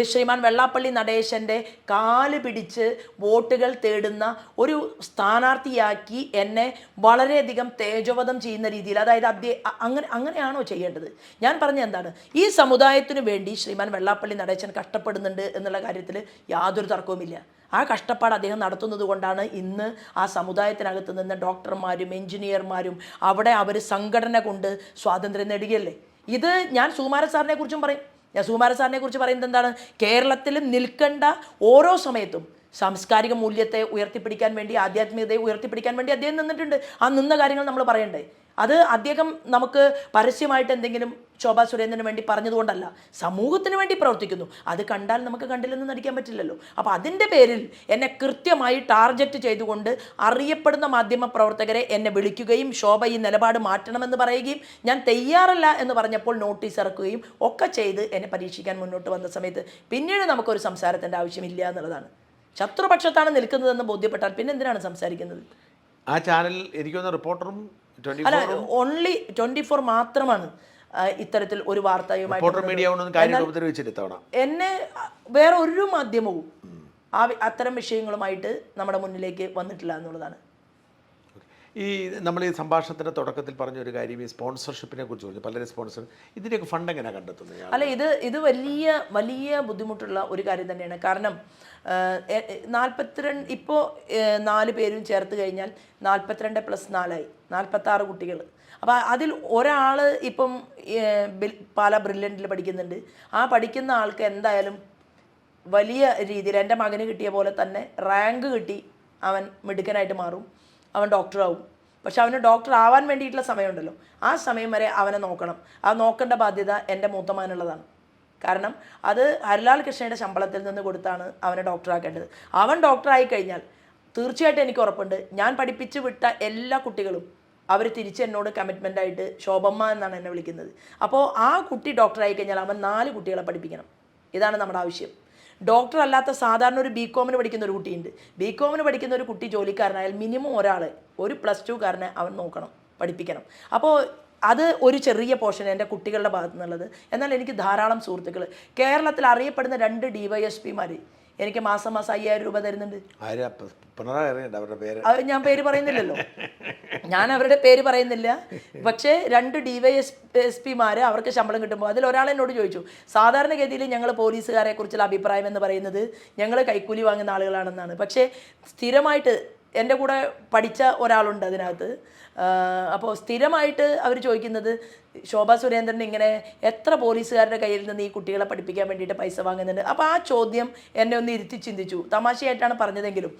ശ്രീമാൻ വെള്ളാപ്പള്ളി നടേശൻ്റെ കാല് പിടിച്ച് വോട്ടുകൾ തേടുന്ന ഒരു സ്ഥാനാർത്ഥിയാക്കി എന്നെ വളരെയധികം തേജോവധം ചെയ്യുന്ന രീതിയിൽ, അതായത് അങ്ങനെയാണോ ചെയ്യേണ്ടത്? ഞാൻ പറഞ്ഞ എന്താണ്, ഈ സമുദായത്തിനു വേണ്ടി ശ്രീമാൻ വെള്ളാപ്പള്ളി നടേശൻ കഷ്ടപ്പെടുന്നുണ്ട് എന്നുള്ള കാര്യത്തിൽ യാതൊരു തർക്കവുമില്ല. ആ കഷ്ടപ്പാട് അദ്ദേഹം നടത്തുന്നത് കൊണ്ടാണ് ഇന്ന് ആ സമുദായത്തിനകത്ത് നിന്ന് ഡോക്ടർമാരും എഞ്ചിനീയർമാരും അവിടെ അവർ സംഘടന കൊണ്ട് സ്വാതന്ത്ര്യം നേടുകയല്ലേ. ഇത് ഞാൻ സുകുമാരൻ സാറിനെ കുറിച്ചും പറയും. ഞാൻ സുകുമാരൻ സാറിനെ കുറിച്ച് പറയുന്നത് എന്താണ്? കേരളത്തിൽ നിൽക്കേണ്ട ഓരോ സമയത്തും സാംസ്കാരിക മൂല്യത്തെ ഉയർത്തിപ്പിടിക്കാൻ വേണ്ടി, ആധ്യാത്മികതയെ ഉയർത്തിപ്പിടിക്കാൻ വേണ്ടി അദ്ദേഹം നിന്നിട്ടുണ്ട്. ആ നിന്ന കാര്യങ്ങൾ നമ്മൾ പറയണ്ടേ? അത് അദ്ദേഹം നമുക്ക് പരസ്യമായിട്ട് എന്തെങ്കിലും ശോഭാ സുരേന്ദ്രന് വേണ്ടി പറഞ്ഞതുകൊണ്ടല്ല, സമൂഹത്തിന് വേണ്ടി പ്രവർത്തിക്കുന്നു. അത് കണ്ടാൽ നമുക്ക് കണ്ടില്ലെന്ന് നടിക്കാൻ പറ്റില്ലല്ലോ. അപ്പോൾ അതിൻ്റെ പേരിൽ എന്നെ കൃത്യമായി ടാർഗറ്റ് ചെയ്തുകൊണ്ട് അറിയപ്പെടുന്ന മാധ്യമ പ്രവർത്തകരെ എന്നെ വിളിക്കുകയും ശോഭ ഈ നിലപാട് മാറ്റണമെന്ന് പറയുകയും ഞാൻ തയ്യാറല്ല എന്ന് പറഞ്ഞപ്പോൾ നോട്ടീസ് ഇറക്കുകയും ഒക്കെ ചെയ്ത് എന്നെ പരീക്ഷിക്കാൻ മുന്നോട്ട് വന്ന സമയത്ത് പിന്നീട് നമുക്കൊരു സംസാരത്തിൻ്റെ ആവശ്യമില്ല എന്നുള്ളതാണ്. ശത്രുപക്ഷത്താണ് നിൽക്കുന്നതെന്ന് ബോധ്യപ്പെട്ടാൽ പിന്നെ എന്തിനാണ് സംസാരിക്കുന്നത്? ആ ചാനൽ എനിക്ക് തോന്നുന്ന റിപ്പോർട്ടറും അല്ല, ഓൺലി 24 മാത്രമാണ് ഇത്തരത്തിൽ ഒരു വാർത്തയുമായിട്ട് എന്നെ വേറെ ഒരു മാധ്യമവും അത്തരം വിഷയങ്ങളുമായിട്ട് നമ്മുടെ മുന്നിലേക്ക് വന്നിട്ടില്ല എന്നുള്ളതാണ്. ഈ നമ്മൾ ഈ സംഭാഷണത്തിൻ്റെ തുടക്കത്തിൽ പറഞ്ഞൊരു കാര്യം, ഈ സ്പോൺസർഷിപ്പിനെ കുറിച്ച് പറഞ്ഞു. പലരും സ്പോൺസർ, ഇതിൻ്റെയൊക്കെ ഫണ്ട് എങ്ങനെയാണ് കണ്ടെത്തുന്നത്? അല്ല, ഇത് വലിയ വലിയ ബുദ്ധിമുട്ടുള്ള ഒരു കാര്യം തന്നെയാണ്. കാരണം 42 ഇപ്പോൾ 4 പേരും ചേർത്ത് കഴിഞ്ഞാൽ 42 + 4 ആയി 46 കുട്ടികൾ. അപ്പോൾ അതിൽ ഒരാൾ ഇപ്പം പാലാ ബ്രില്യൻറ്റിൽ പഠിക്കുന്നുണ്ട്. ആ പഠിക്കുന്ന ആൾക്ക് എന്തായാലും വലിയ രീതിയിൽ എൻ്റെ മകന് കിട്ടിയ പോലെ തന്നെ റാങ്ക് കിട്ടി അവൻ മിടുക്കനായിട്ട് മാറും, അവൻ ഡോക്ടറാവും. പക്ഷെ അവന് ഡോക്ടർ ആവാൻ വേണ്ടിയിട്ടുള്ള സമയമുണ്ടല്ലോ, ആ സമയം വരെ അവനെ നോക്കണം. ആ നോക്കേണ്ട ബാധ്യത എൻ്റെ മൂത്തമാനുള്ളതാണ്. കാരണം അത് ഹരിലാൽ കൃഷ്ണയുടെ ശമ്പളത്തിൽ നിന്ന് കൊടുത്താണ് അവനെ ഡോക്ടറാക്കേണ്ടത്. അവൻ ഡോക്ടറായി കഴിഞ്ഞാൽ തീർച്ചയായിട്ടും എനിക്ക് ഉറപ്പുണ്ട്, ഞാൻ പഠിപ്പിച്ച് വിട്ട എല്ലാ കുട്ടികളും അവർ തിരിച്ച് എന്നോട് കമ്മിറ്റ്മെൻ്റായിട്ട് ശോഭമ്മ എന്നാണ് എന്നെ വിളിക്കുന്നത്. അപ്പോൾ ആ കുട്ടി ഡോക്ടറായി കഴിഞ്ഞാൽ അവൻ 4 കുട്ടികളെ പഠിപ്പിക്കണം. ഇതാണ് നമ്മുടെ ആവശ്യം. ഡോക്ടർ അല്ലാത്ത സാധാരണ ഒരു ബികോമിന് പഠിക്കുന്ന ഒരു കുട്ടിയുണ്ട്. ബികോമിന് പഠിക്കുന്ന ഒരു കുട്ടി ജോലിക്കാരനായാൽ മിനിമം ഒരാളെ, ഒരു +2 കാരനെ അവൻ നോക്കണം, പഠിപ്പിക്കണം. അപ്പോൾ അത് ഒരു ചെറിയ പോർഷൻ എൻ്റെ കുട്ടികളുടെ ഭാഗത്തു നിന്നുള്ളത്. എന്നാൽ എനിക്ക് ധാരാളം സുഹൃത്തുക്കൾ, കേരളത്തിൽ അറിയപ്പെടുന്ന 2 DYSPമാർ എനിക്ക് മാസം 5,000 രൂപ തരുന്നുണ്ട്. അത് ഞാൻ പേര് പറയുന്നില്ലല്ലോ, ഞാൻ അവരുടെ പേര് പറയുന്നില്ല. പക്ഷേ 2 DYSPമാർ അവർക്ക് ശമ്പളം കിട്ടുമ്പോൾ അതിൽ ഒരാൾ എന്നോട് ചോദിച്ചു, സാധാരണഗതിയിൽ ഞങ്ങൾ പോലീസുകാരെ കുറിച്ചുള്ള അഭിപ്രായം എന്ന് പറയുന്നത് ഞങ്ങൾ കൈക്കൂലി വാങ്ങുന്ന ആളുകളാണെന്നാണ്. പക്ഷേ സ്ഥിരമായിട്ട് എൻ്റെ കൂടെ പഠിച്ച ഒരാളുണ്ട് അതിനകത്ത്. അപ്പോൾ സ്ഥിരമായിട്ട് അവർ ചോദിക്കുന്നത്, ശോഭാ സുരേന്ദ്രൻ ഇങ്ങനെ എത്ര പോലീസുകാരുടെ കയ്യിൽ നിന്ന് ഈ കുട്ടികളെ പഠിപ്പിക്കാൻ വേണ്ടിയിട്ട് പൈസ വാങ്ങുന്നുണ്ട്? അപ്പോൾ ആ ചോദ്യം എന്നെ ഒന്ന് ഇരുത്തി ചിന്തിച്ചു. തമാശയായിട്ടാണ് പറഞ്ഞതെങ്കിലും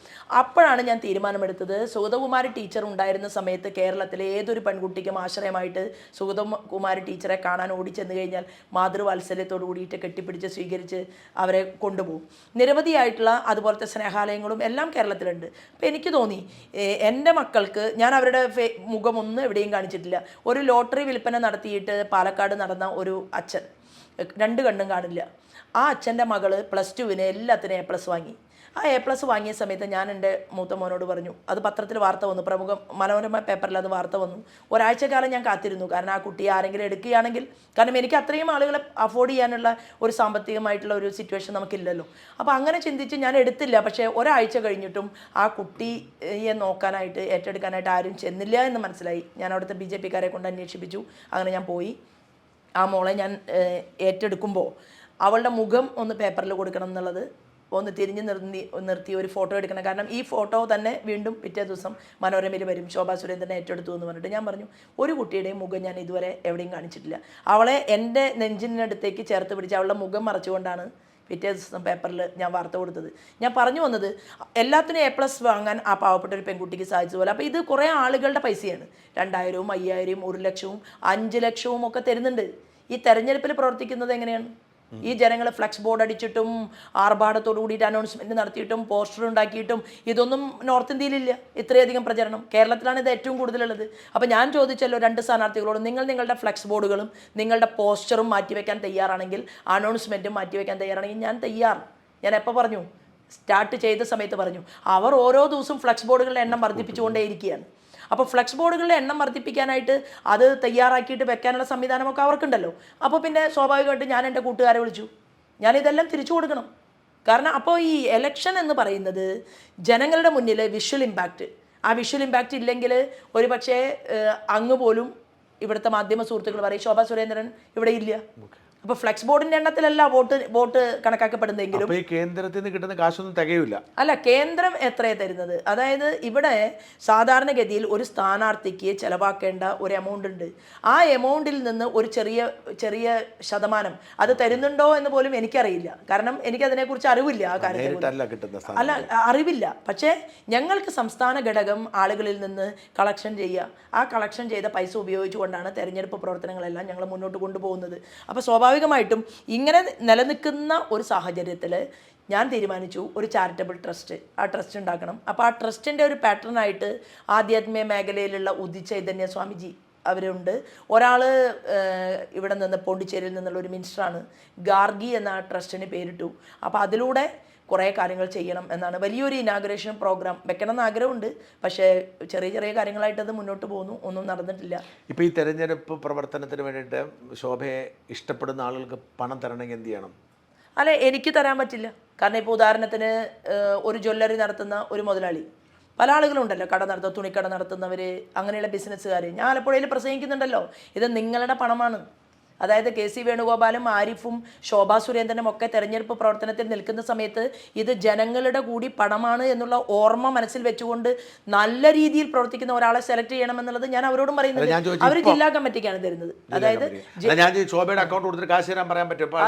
അപ്പോഴാണ് ഞാൻ തീരുമാനമെടുത്തത്, സുഗതകുമാരി ടീച്ചർ ഉണ്ടായിരുന്ന സമയത്ത് കേരളത്തിലെ ഏതൊരു പെൺകുട്ടിക്കും ആശ്രയമായിട്ട് സുഗതകുമാരി ടീച്ചറെ കാണാൻ ഓടിച്ചെന്ന് കഴിഞ്ഞാൽ മാതൃവാത്സല്യത്തോടു കൂടിയിട്ട് കെട്ടിപ്പിടിച്ച് സ്വീകരിച്ച് അവരെ കൊണ്ടുപോകും. നിരവധിയായിട്ടുള്ള അതുപോലത്തെ സ്നേഹാലയങ്ങളും എല്ലാം കേരളത്തിലുണ്ട്. അപ്പോൾ എനിക്ക് തോന്നി എൻ്റെ മക്കൾക്ക്, ഞാൻ അവരുടെ മുഖമൊന്നും എവിടെയും കാണിച്ചിട്ടില്ല. ഒരു ലോട്ടറി വിൽപ്പന നടത്തിയിട്ട് പാലക്കാട് നടന്ന ഒരു അച്ഛൻ, 2 കണ്ണും കാണില്ല. ആ അച്ഛൻ്റെ മകള് +2 എല്ലാത്തിനും A+ വാങ്ങി. ആ A+ വാങ്ങിയ സമയത്ത് ഞാൻ എൻ്റെ മൂത്ത മോനോട് പറഞ്ഞു, അത് പത്രത്തിൽ വാർത്ത വന്നു, പ്രമുഖ മനോരമ പേപ്പറിൽ അത് വാർത്ത വന്നു. ഒരാഴ്ചക്കാലം ഞാൻ കാത്തിരുന്നു. കാരണം ആ കുട്ടിയെ ആരെങ്കിലും എടുക്കുകയാണെങ്കിൽ, കാരണം എനിക്ക് അത്രയും ആളുകളെ അഫോർഡ് ചെയ്യാനുള്ള ഒരു സാമ്പത്തികമായിട്ടുള്ള ഒരു സിറ്റുവേഷൻ നമുക്കില്ലല്ലോ. അപ്പോൾ അങ്ങനെ ചിന്തിച്ച് ഞാൻ എടുത്തില്ല. പക്ഷേ ഒരാഴ്ച കഴിഞ്ഞിട്ടും ആ കുട്ടിയെ നോക്കാനായിട്ട് ഏറ്റെടുക്കാനായിട്ട് ആരും ചെന്നില്ല എന്ന് മനസ്സിലായി. ഞാൻ അവിടുത്തെ BJP-കാരെ കൊണ്ട് അന്വേഷിപ്പിച്ചു. അങ്ങനെ ഞാൻ പോയി. ആ മോളെ ഞാൻ ഏറ്റെടുക്കുമ്പോൾ അവളുടെ മുഖം ഒന്ന് പേപ്പറിൽ കൊടുക്കണം എന്നുള്ളത്, ഒന്ന് തിരിഞ്ഞ് നിർത്തി ഒരു ഫോട്ടോ എടുക്കണം. കാരണം ഈ ഫോട്ടോ തന്നെ വീണ്ടും പിറ്റേ ദിവസം മനോരമയിൽ വരും, ശോഭാ സുരേന്ദ്രനെ ഏറ്റെടുത്തു എന്ന് പറഞ്ഞിട്ട്. ഞാൻ പറഞ്ഞു, ഒരു കുട്ടിയുടെയും മുഖം ഞാൻ ഇതുവരെ എവിടെയും കാണിച്ചിട്ടില്ല. അവളെ എൻ്റെ നെഞ്ചിനടുത്തേക്ക് ചേർത്ത് പിടിച്ച് അവളുടെ മുഖം മറച്ചുകൊണ്ടാണ് പിറ്റേ ദിവസം പേപ്പറിൽ ഞാൻ വാർത്ത കൊടുത്തത്. ഞാൻ പറഞ്ഞു വന്നത്, എല്ലാത്തിനും A+ വാങ്ങാൻ ആ പാവപ്പെട്ട ഒരു പെൺകുട്ടിക്ക് സാധിച്ചതുപോലെ. അപ്പോൾ ഇത് കുറേ ആളുകളുടെ പൈസയാണ്. 2000, 5000, 1 ലക്ഷവും 5 ലക്ഷവും ഒക്കെ തരുന്നുണ്ട്. ഈ തെരഞ്ഞെടുപ്പിൽ പ്രവർത്തിക്കുന്നത് എങ്ങനെയാണ്? ഈ ജനങ്ങൾ ഫ്ലക്സ് ബോർഡ് അടിച്ചിട്ടും ആർഭാടത്തോടു കൂടിയിട്ട് അനൗൺസ്മെൻറ്റ് നടത്തിയിട്ടും പോസ്റ്റർ ഉണ്ടാക്കിയിട്ടും ഇതൊന്നും നോർത്ത് ഇന്ത്യയിലില്ല. ഇത്രയധികം പ്രചരണം കേരളത്തിലാണ് ഇത് ഏറ്റവും കൂടുതലുള്ളത്. അപ്പോൾ ഞാൻ ചോദിച്ചല്ലോ 2 സ്ഥാനാർത്ഥികളോട്, നിങ്ങൾ നിങ്ങളുടെ ഫ്ലക്സ് ബോർഡുകളും നിങ്ങളുടെ പോസ്റ്ററും മാറ്റിവെക്കാൻ തയ്യാറാണെങ്കിൽ, അനൗൺസ്മെൻറ്റും മാറ്റിവെക്കാൻ തയ്യാറാണെങ്കിൽ ഞാൻ തയ്യാർ. ഞാൻ എപ്പോൾ പറഞ്ഞു? സ്റ്റാർട്ട് ചെയ്ത സമയത്ത് പറഞ്ഞു. അവർ ഓരോ ദിവസവും ഫ്ലക്സ് ബോർഡുകളുടെ എണ്ണം വർദ്ധിപ്പിച്ചുകൊണ്ടേയിരിക്കുകയാണ്. അപ്പോൾ ഫ്ലക്സ് ബോർഡുകളുടെ എണ്ണം വർദ്ധിപ്പിക്കാനായിട്ട് അത് തയ്യാറാക്കിയിട്ട് വെക്കാനുള്ള സംവിധാനമൊക്കെ അവർക്കുണ്ടല്ലോ. അപ്പോൾ പിന്നെ സ്വാഭാവികമായിട്ട് ഞാൻ എൻ്റെ കൂട്ടുകാരെ വിളിച്ചു, ഞാനിതെല്ലാം തിരിച്ചു കൊടുക്കണം. കാരണം അപ്പോൾ ഈ എലക്ഷൻ എന്ന് പറയുന്നത് ജനങ്ങളുടെ മുന്നിൽ വിഷ്വൽ ഇമ്പാക്റ്റ്, ആ വിഷ്വൽ ഇമ്പാക്റ്റ് ഇല്ലെങ്കിൽ ഒരു പക്ഷേ അങ്ങ് പോലും ഇവിടുത്തെ മാധ്യമ സുഹൃത്തുക്കൾ പറയും ശോഭാ സുരേന്ദ്രൻ ഇവിടെ ഇല്ല. അപ്പോൾ ഫ്ലെക്സ് ബോർഡിൻ്റെ എണ്ണത്തിലല്ല വോട്ട് കണക്കാക്കപ്പെടുന്നതെങ്കിലും ഈ കേന്ദ്രത്തിൽ നിന്ന് കിട്ടുന്ന കാശൊന്നും തികയില്ല. അല്ല, കേന്ദ്രം എത്രയാണ് തരുന്നത്? അതായത് ഇവിടെ സാധാരണഗതിയിൽ ഒരു സ്ഥാനാർത്ഥിക്ക് ചിലവാക്കേണ്ട ഒരു എമൗണ്ട് ഉണ്ട്. ആ എമൗണ്ടിൽ നിന്ന് ഒരു ചെറിയ ശതമാനം അത് തരുന്നുണ്ടോ എന്ന് പോലും എനിക്കറിയില്ല. കാരണം എനിക്കതിനെക്കുറിച്ച് അറിവില്ല. ആ കാര്യത്തിൽ അല്ല, അറിവില്ല. പക്ഷേ ഞങ്ങൾക്ക് സംസ്ഥാന ഘടകം ആളുകളിൽ നിന്ന് കളക്ഷൻ ചെയ്യുക, ആ കളക്ഷൻ ചെയ്ത പൈസ ഉപയോഗിച്ചുകൊണ്ടാണ് തെരഞ്ഞെടുപ്പ് പ്രവർത്തനങ്ങളെല്ലാം ഞങ്ങൾ മുന്നോട്ട് കൊണ്ടുപോകുന്നത്. അപ്പോൾ സ്വാഭാവികമായിട്ടും ഇങ്ങനെ നിലനിൽക്കുന്ന ഒരു സാഹചര്യത്തിൽ ഞാൻ തീരുമാനിച്ചു ഒരു ചാരിറ്റബിൾ ട്രസ്റ്റ്, ആ ട്രസ്റ്റ് ഉണ്ടാക്കണം. അപ്പോൾ ആ ട്രസ്റ്റിൻ്റെ ഒരു പാറ്റേണായിട്ട് ആധ്യാത്മിക മേഖലയിലുള്ള ഉദിത് ചൈതന്യ സ്വാമിജി അവരുണ്ട്. ഒരാൾ ഇവിടെ നിന്ന് പോണ്ടിച്ചേരിയിൽ നിന്നുള്ള ഒരു മിനിസ്റ്ററാണ്, ഗാർഗി എന്ന ആ ട്രസ്റ്റിന് പേരിട്ടു. അപ്പോൾ അതിലൂടെ കുറേ കാര്യങ്ങൾ ചെയ്യണം എന്നാണ്. വലിയൊരു ഇനാഗുറേഷൻ പ്രോഗ്രാം വെക്കണം എന്ന് ആഗ്രഹമുണ്ട്. പക്ഷേ ചെറിയ കാര്യങ്ങളായിട്ട് അത് മുന്നോട്ട് പോകുന്നു, ഒന്നും നടന്നിട്ടില്ല. ഇപ്പോൾ ഈ തെരഞ്ഞെടുപ്പ് പ്രവർത്തനത്തിന് വേണ്ടിയിട്ട് ശോഭയെ ഇഷ്ടപ്പെടുന്ന ആളുകൾക്ക് പണം തരണമെങ്കിൽ എന്ത് ചെയ്യണം? അല്ല, എനിക്ക് തരാൻ പറ്റില്ല. കാരണം ഇപ്പോൾ ഉദാഹരണത്തിന് ഒരു ജ്വല്ലറി നടത്തുന്ന ഒരു മുതലാളി, പല ആളുകളുണ്ടല്ലോ, കട നടത്തുക, തുണിക്കട നടത്തുന്നവർ, അങ്ങനെയുള്ള ബിസിനസ്സുകാർ. ഞാൻ ആലപ്പുഴയിൽ പ്രസംഗിക്കുന്നുണ്ടല്ലോ, ഇത് നിങ്ങളുടെ പണമാണ്. അതായത് KC വേണുഗോപാലും ആരിഫും ശോഭാ സുരേന്ദ്രനും ഒക്കെ തെരഞ്ഞെടുപ്പ് പ്രവർത്തനത്തിൽ നിൽക്കുന്ന സമയത്ത് ഇത് ജനങ്ങളുടെ കൂടി പണമാണ് എന്നുള്ള ഓർമ്മ മനസ്സിൽ വെച്ചുകൊണ്ട് നല്ല രീതിയിൽ പ്രവർത്തിക്കുന്ന ഒരാളെ സെലക്ട് ചെയ്യണമെന്നുള്ളത് ഞാൻ അവരോടും പറയുന്നത്. അവർ ജില്ലാ കമ്മിറ്റിക്കാണ് തരുന്നത്. അതായത്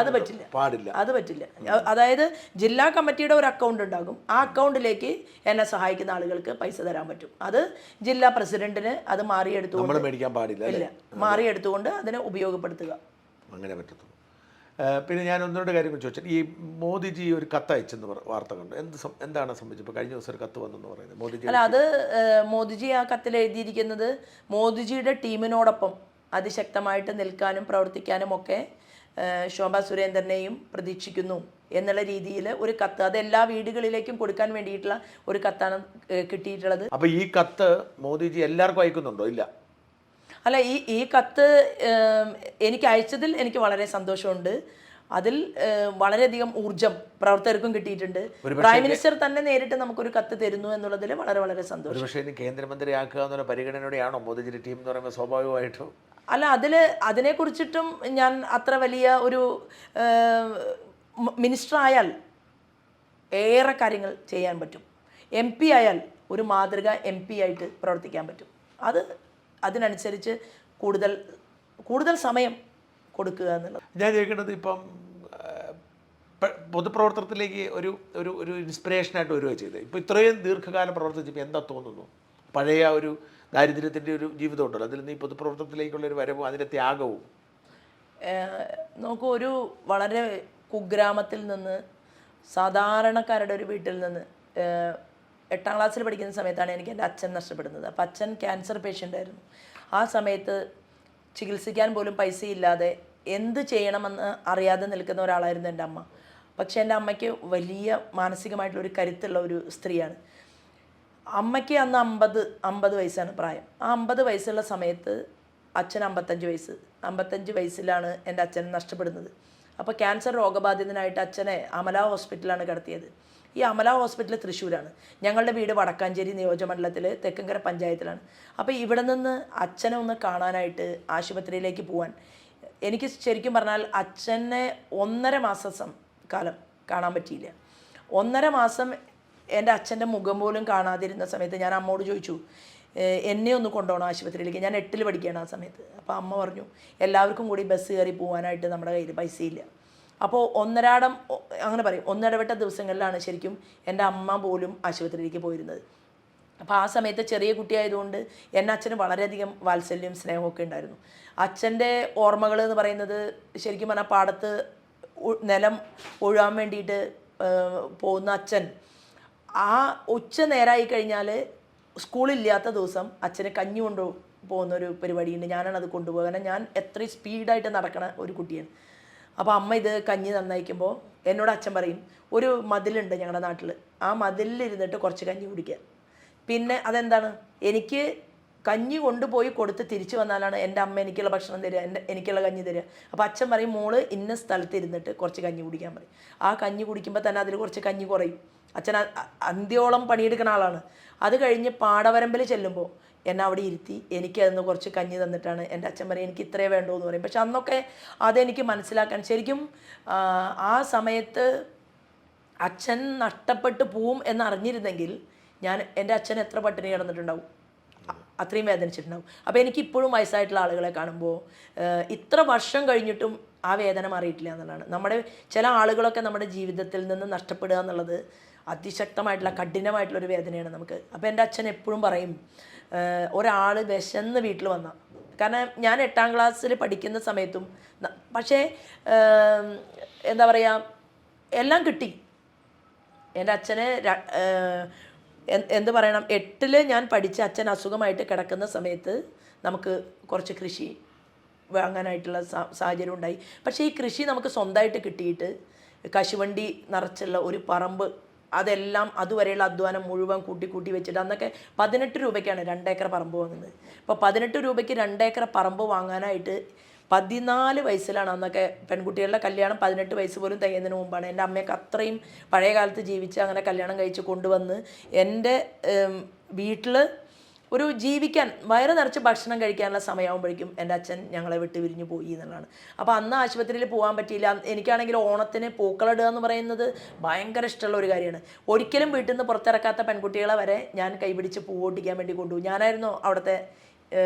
അത് പറ്റില്ല. അതായത് ജില്ലാ കമ്മിറ്റിയുടെ ഒരു അക്കൗണ്ട് ഉണ്ടാകും. ആ അക്കൗണ്ടിലേക്ക് എന്നെ സഹായിക്കുന്ന ആളുകൾക്ക് പൈസ തരാൻ പറ്റും. അത് ജില്ലാ പ്രസിഡന്റിന് അത് മാറിയെടുത്തുകൊണ്ട് അതിനെ ഉപയോഗപ്പെടുത്തുക, അങ്ങനെ പറ്റത്തുള്ളൂ. പിന്നെ ഞാൻ ഒന്നുകൂടെ കാര്യം ചോദിച്ചാൽ, ഈ മോദിജി ഒരു കത്ത് അയച്ചെന്ന് വാർത്ത കണ്ടു. എന്താണ് സംഭവിച്ചത്? ഇപ്പോൾ കഴിഞ്ഞ ദിവസം ഒരു കത്ത് വന്നെന്ന് പറയുന്നത് മോദിജി. അല്ല, അത് മോദിജി ആ കത്തിൽ എഴുതിയിരിക്കുന്നത് മോദിജിയുടെ ടീമിനോടൊപ്പം അതിശക്തമായിട്ട് നിൽക്കാനും പ്രവർത്തിക്കാനും ഒക്കെ ശോഭാ സുരേന്ദ്രനെയും പ്രതീക്ഷിക്കുന്നു എന്നുള്ള രീതിയിൽ ഒരു കത്ത്, അത് എല്ലാ വീടുകളിലേക്കും കൊടുക്കാൻ വേണ്ടിയിട്ടുള്ള ഒരു കത്താണ് കിട്ടിയിട്ടുള്ളത്. അപ്പോൾ ഈ കത്ത് മോദിജി എല്ലാവർക്കും അയക്കുന്നുണ്ടോ? ഇല്ല. അല്ല, ഈ കത്ത് എനിക്ക് അയച്ചതിൽ എനിക്ക് വളരെ സന്തോഷമുണ്ട്. അതിൽ വളരെയധികം ഊർജം പ്രവർത്തകർക്കും കിട്ടിയിട്ടുണ്ട്. പ്രൈം മിനിസ്റ്റർ തന്നെ നേരിട്ട് നമുക്കൊരു കത്ത് തരുന്നു എന്നുള്ളതിൽ വളരെ സന്തോഷം. പക്ഷേ കേന്ദ്രമന്ത്രിയാക്കുക എന്നുള്ള പരിഗണനയോടെയാണോ മോദിജിയുടെ ടീം എന്ന് പറയുമ്പോൾ സ്വാഭാവികമായിട്ടും? അല്ല, അതിനെക്കുറിച്ചിട്ടും ഞാൻ അത്ര വലിയ ഒരു മിനിസ്റ്റർ ആയാൽ ഏറെ കാര്യങ്ങൾ ചെയ്യാൻ പറ്റും. MP ആയാൽ ഒരു മാതൃക MP ആയിട്ട് പ്രവർത്തിക്കാൻ പറ്റും. അതിനനുസരിച്ച് കൂടുതൽ സമയം കൊടുക്കുക എന്നുള്ളത്. ഞാൻ ചോദിക്കേണ്ടത്, ഇപ്പം പൊതുപ്രവർത്തനത്തിലേക്ക് ഒരു ഇൻസ്പിറേഷനായിട്ട് വരികയാണ് ചെയ്തത്. ഇപ്പോൾ ഇത്രയും ദീർഘകാലം പ്രവർത്തിച്ചപ്പോൾ എന്താ തോന്നുന്നു? പഴയ ഒരു ദാരിദ്ര്യത്തിൻ്റെ ഒരു ജീവിതം ഉണ്ടല്ലോ, അതിൽ നിന്ന് ഈ പൊതുപ്രവർത്തനത്തിലേക്കുള്ളൊരു വരവും അതിൻ്റെ ത്യാഗവും. നോക്കൂ, ഒരു വളരെ കുഗ്രാമത്തിൽ നിന്ന്, സാധാരണക്കാരുടെ ഒരു വീട്ടിൽ നിന്ന് 8ാം ക്ലാസ്സിൽ പഠിക്കുന്ന സമയത്താണ് എനിക്ക് എൻ്റെ അച്ഛൻ നഷ്ടപ്പെടുന്നത്. അപ്പം അച്ഛൻ ക്യാൻസർ പേഷ്യൻ്റ് ആയിരുന്നു. ആ സമയത്ത് ചികിത്സിക്കാൻ പോലും പൈസയില്ലാതെ എന്ത് ചെയ്യണമെന്ന് അറിയാതെ നിൽക്കുന്ന ഒരാളായിരുന്നു എൻ്റെ അമ്മ. പക്ഷേ എൻ്റെ അമ്മയ്ക്ക് വലിയ മാനസികമായിട്ടുള്ളൊരു കരുത്തുള്ള ഒരു സ്ത്രീയാണ്. അമ്മയ്ക്ക് അന്ന് 50 വയസ്സാണ് പ്രായം. ആ 50 വയസ്സുള്ള സമയത്ത് അച്ഛൻ 55 വയസ്സിലാണ് എൻ്റെ അച്ഛൻ നഷ്ടപ്പെടുന്നത്. അപ്പോൾ ക്യാൻസർ രോഗബാധിതനായിട്ട് അച്ഛനെ അമല ഹോസ്പിറ്റലാണ് കിടത്തിയത്. ഈ അമല ഹോസ്പിറ്റൽ തൃശ്ശൂരാണ്. ഞങ്ങളുടെ വീട് വടക്കാഞ്ചേരി നിയോജകമണ്ഡലത്തിൽ തെക്കങ്കര പഞ്ചായത്തിലാണ്. അപ്പോൾ ഇവിടെ നിന്ന് അച്ഛനെ ഒന്ന് കാണാനായിട്ട് ആശുപത്രിയിലേക്ക് പോകാൻ എനിക്ക് ശരിക്കും പറഞ്ഞാൽ അച്ഛനെ 1.5 മാസം കാലം കാണാൻ പറ്റിയില്ല. 1.5 മാസം എൻ്റെ അച്ഛൻ്റെ മുഖം പോലും കാണാതിരുന്ന സമയത്ത് ഞാൻ അമ്മോട് ചോദിച്ചു, എന്നെ ഒന്ന് കൊണ്ടുപോകണം ആശുപത്രിയിലേക്ക്. ഞാൻ 8ൽ പഠിക്കുകയാണ് ആ സമയത്ത്. അപ്പോൾ അമ്മ പറഞ്ഞു, എല്ലാവർക്കും കൂടി ബസ് കയറി പോകാനായിട്ട് നമ്മുടെ കയ്യിൽ പൈസയില്ല. അപ്പോൾ അങ്ങനെ പറയും, ഒന്നിടവിട്ട ദിവസങ്ങളിലാണ് ശരിക്കും എൻ്റെ അമ്മ പോലും ആശുപത്രിയിലേക്ക് പോയിരുന്നത്. അപ്പോൾ ആ സമയത്ത് ചെറിയ കുട്ടിയായതുകൊണ്ട് എന്നെ അച്ഛന് വളരെയധികം വാത്സല്യം സ്നേഹമൊക്കെ ഉണ്ടായിരുന്നു. അച്ഛൻ്റെ ഓർമ്മകൾ എന്ന് പറയുന്നത് ശരിക്കും പറഞ്ഞാൽ പാടത്ത് നിലം ഒഴുകാൻ വേണ്ടിയിട്ട് പോകുന്ന അച്ഛൻ, ആ ഉച്ച നേരമായി കഴിഞ്ഞാൽ സ്കൂളില്ലാത്ത ദിവസം അച്ഛന് കഞ്ഞി കൊണ്ടു പോകുന്നൊരു പരിപാടിയുണ്ട്. ഞാനാണ് അത് കൊണ്ടുപോകുക. കാരണം ഞാൻ എത്രയും സ്പീഡായിട്ട് നടക്കണ ഒരു കുട്ടിയാണ്. അപ്പോൾ അമ്മ ഇത് കഞ്ഞി നന്നായിക്കുമ്പോൾ എന്നോട് അച്ഛൻ പറയും, ഒരു മതിലുണ്ട് ഞങ്ങളുടെ നാട്ടിൽ, ആ മതിലിരുന്നിട്ട് കുറച്ച് കഞ്ഞി കുടിക്കുക. പിന്നെ അതെന്താണ്, എനിക്ക് കഞ്ഞി കൊണ്ടുപോയി കൊടുത്ത് തിരിച്ചു വന്നാലാണ് എൻ്റെ അമ്മ എനിക്കുള്ള ഭക്ഷണം തരിക, എനിക്കുള്ള കഞ്ഞി തരിക. അപ്പോൾ അച്ഛൻ പറയും, മോള് ഇന്ന സ്ഥലത്ത് ഇരുന്നിട്ട് കുറച്ച് കഞ്ഞി കുടിക്കാൻ പറയും. ആ കഞ്ഞി കുടിക്കുമ്പോൾ തന്നെ അതിൽ കുറച്ച് കഞ്ഞി കുറയും. അച്ഛൻ അന്ത്യോളം പണിയെടുക്കുന്ന ആളാണ്. അത് കഴിഞ്ഞ് പാടവരമ്പിൽ ചെല്ലുമ്പോൾ എന്നെ അവിടെ ഇരുത്തി എനിക്ക് അതിന് കുറച്ച് കഞ്ഞി തന്നിട്ടാണ് എൻ്റെ അച്ഛൻ പറയും എനിക്ക് ഇത്രേ വേണ്ടോ എന്ന് പറയും. പക്ഷെ അന്നൊക്കെ അതെനിക്ക് മനസ്സിലാക്കാൻ ശരിക്കും ആ സമയത്ത് അച്ഛൻ നഷ്ടപ്പെട്ടു പോവും എന്നറിഞ്ഞിരുന്നെങ്കിൽ എൻ്റെ അച്ഛൻ എത്ര പട്ടിണി കിടന്നിട്ടുണ്ടാവും, അത്രയും വേദനിച്ചിട്ടുണ്ടാവും. അപ്പോൾ എനിക്കിപ്പോഴും വയസ്സായിട്ടുള്ള ആളുകളെ കാണുമ്പോൾ ഇത്ര വർഷം കഴിഞ്ഞിട്ടും ആ വേദന മാറിയിട്ടില്ല എന്നുള്ളതാണ്. ചില ആളുകളൊക്കെ നമ്മുടെ ജീവിതത്തിൽ നിന്ന് നഷ്ടപ്പെടുക എന്നുള്ളത് അതിശക്തമായിട്ടുള്ള കഠിനമായിട്ടുള്ളൊരു വേദനയാണ് നമുക്ക്. അപ്പോൾ എൻ്റെ അച്ഛൻ എപ്പോഴും പറയും, ഒരാൾ വിശന്ന് വീട്ടിൽ വന്ന, കാരണം ഞാൻ 8ാം ക്ലാസ്സിൽ പഠിക്കുന്ന സമയത്തും പക്ഷേ എന്താ പറയുക, എല്ലാം കിട്ടി. എൻ്റെ അച്ഛന് എന്ത് പറയണം, 8ൽ ഞാൻ പഠിച്ച അച്ഛൻ അസുഖമായിട്ട് കിടക്കുന്ന സമയത്ത് നമുക്ക് കുറച്ച് കൃഷി വാങ്ങാനായിട്ടുള്ള സാഹചര്യം ഉണ്ടായി. പക്ഷേ ഈ കൃഷി നമുക്ക് സ്വന്തമായിട്ട് കിട്ടിയിട്ട് കശുവണ്ടി നിറച്ചുള്ള ഒരു പറമ്പ്, അതെല്ലാം അതുവരെയുള്ള അധ്വാനം മുഴുവൻ കൂട്ടി വെച്ചിട്ട് അന്നൊക്കെ 18 രൂപയ്ക്കാണ് 2 ഏക്കർ പറമ്പ് വാങ്ങുന്നത്. അപ്പോൾ 18 രൂപയ്ക്ക് 2 ഏക്കർ പറമ്പ് വാങ്ങാനായിട്ട് 14 വയസ്സിലാണ് അന്നൊക്കെ പെൺകുട്ടികളുടെ കല്യാണം. 18 വയസ്സ് പോലും തികയുന്നതിന് മുമ്പാണ്. എൻ്റെ അമ്മയൊക്കെ അത്രയും പഴയ കാലത്ത് ജീവിച്ച് അങ്ങനെ കല്യാണം കഴിച്ച് കൊണ്ടുവന്ന് എൻ്റെ വീട്ടിൽ ഒരു ജീവിക്കാൻ വയറ് നിറച്ച് ഭക്ഷണം കഴിക്കാനുള്ള സമയമാകുമ്പോഴേക്കും എൻ്റെ അച്ഛൻ ഞങ്ങളെ വിട്ട് വിരിഞ്ഞു പോയി എന്നുള്ളതാണ്. അപ്പോൾ അന്ന് ആശുപത്രിയിൽ പോകാൻ പറ്റിയില്ല. എനിക്കാണെങ്കിൽ ഓണത്തിന് പൂക്കളിടുക എന്ന് പറയുന്നത് ഭയങ്കര ഇഷ്ടമുള്ള ഒരു കാര്യമാണ്. ഒരിക്കലും വീട്ടിൽ നിന്ന് പുറത്തിറക്കാത്ത പെൺകുട്ടികളെ വരെ ഞാൻ കൈപിടിച്ച് പൂവോട്ടിക്കാൻ വേണ്ടി കൊണ്ടുപോകും. ഞാനായിരുന്നു അവിടുത്തെ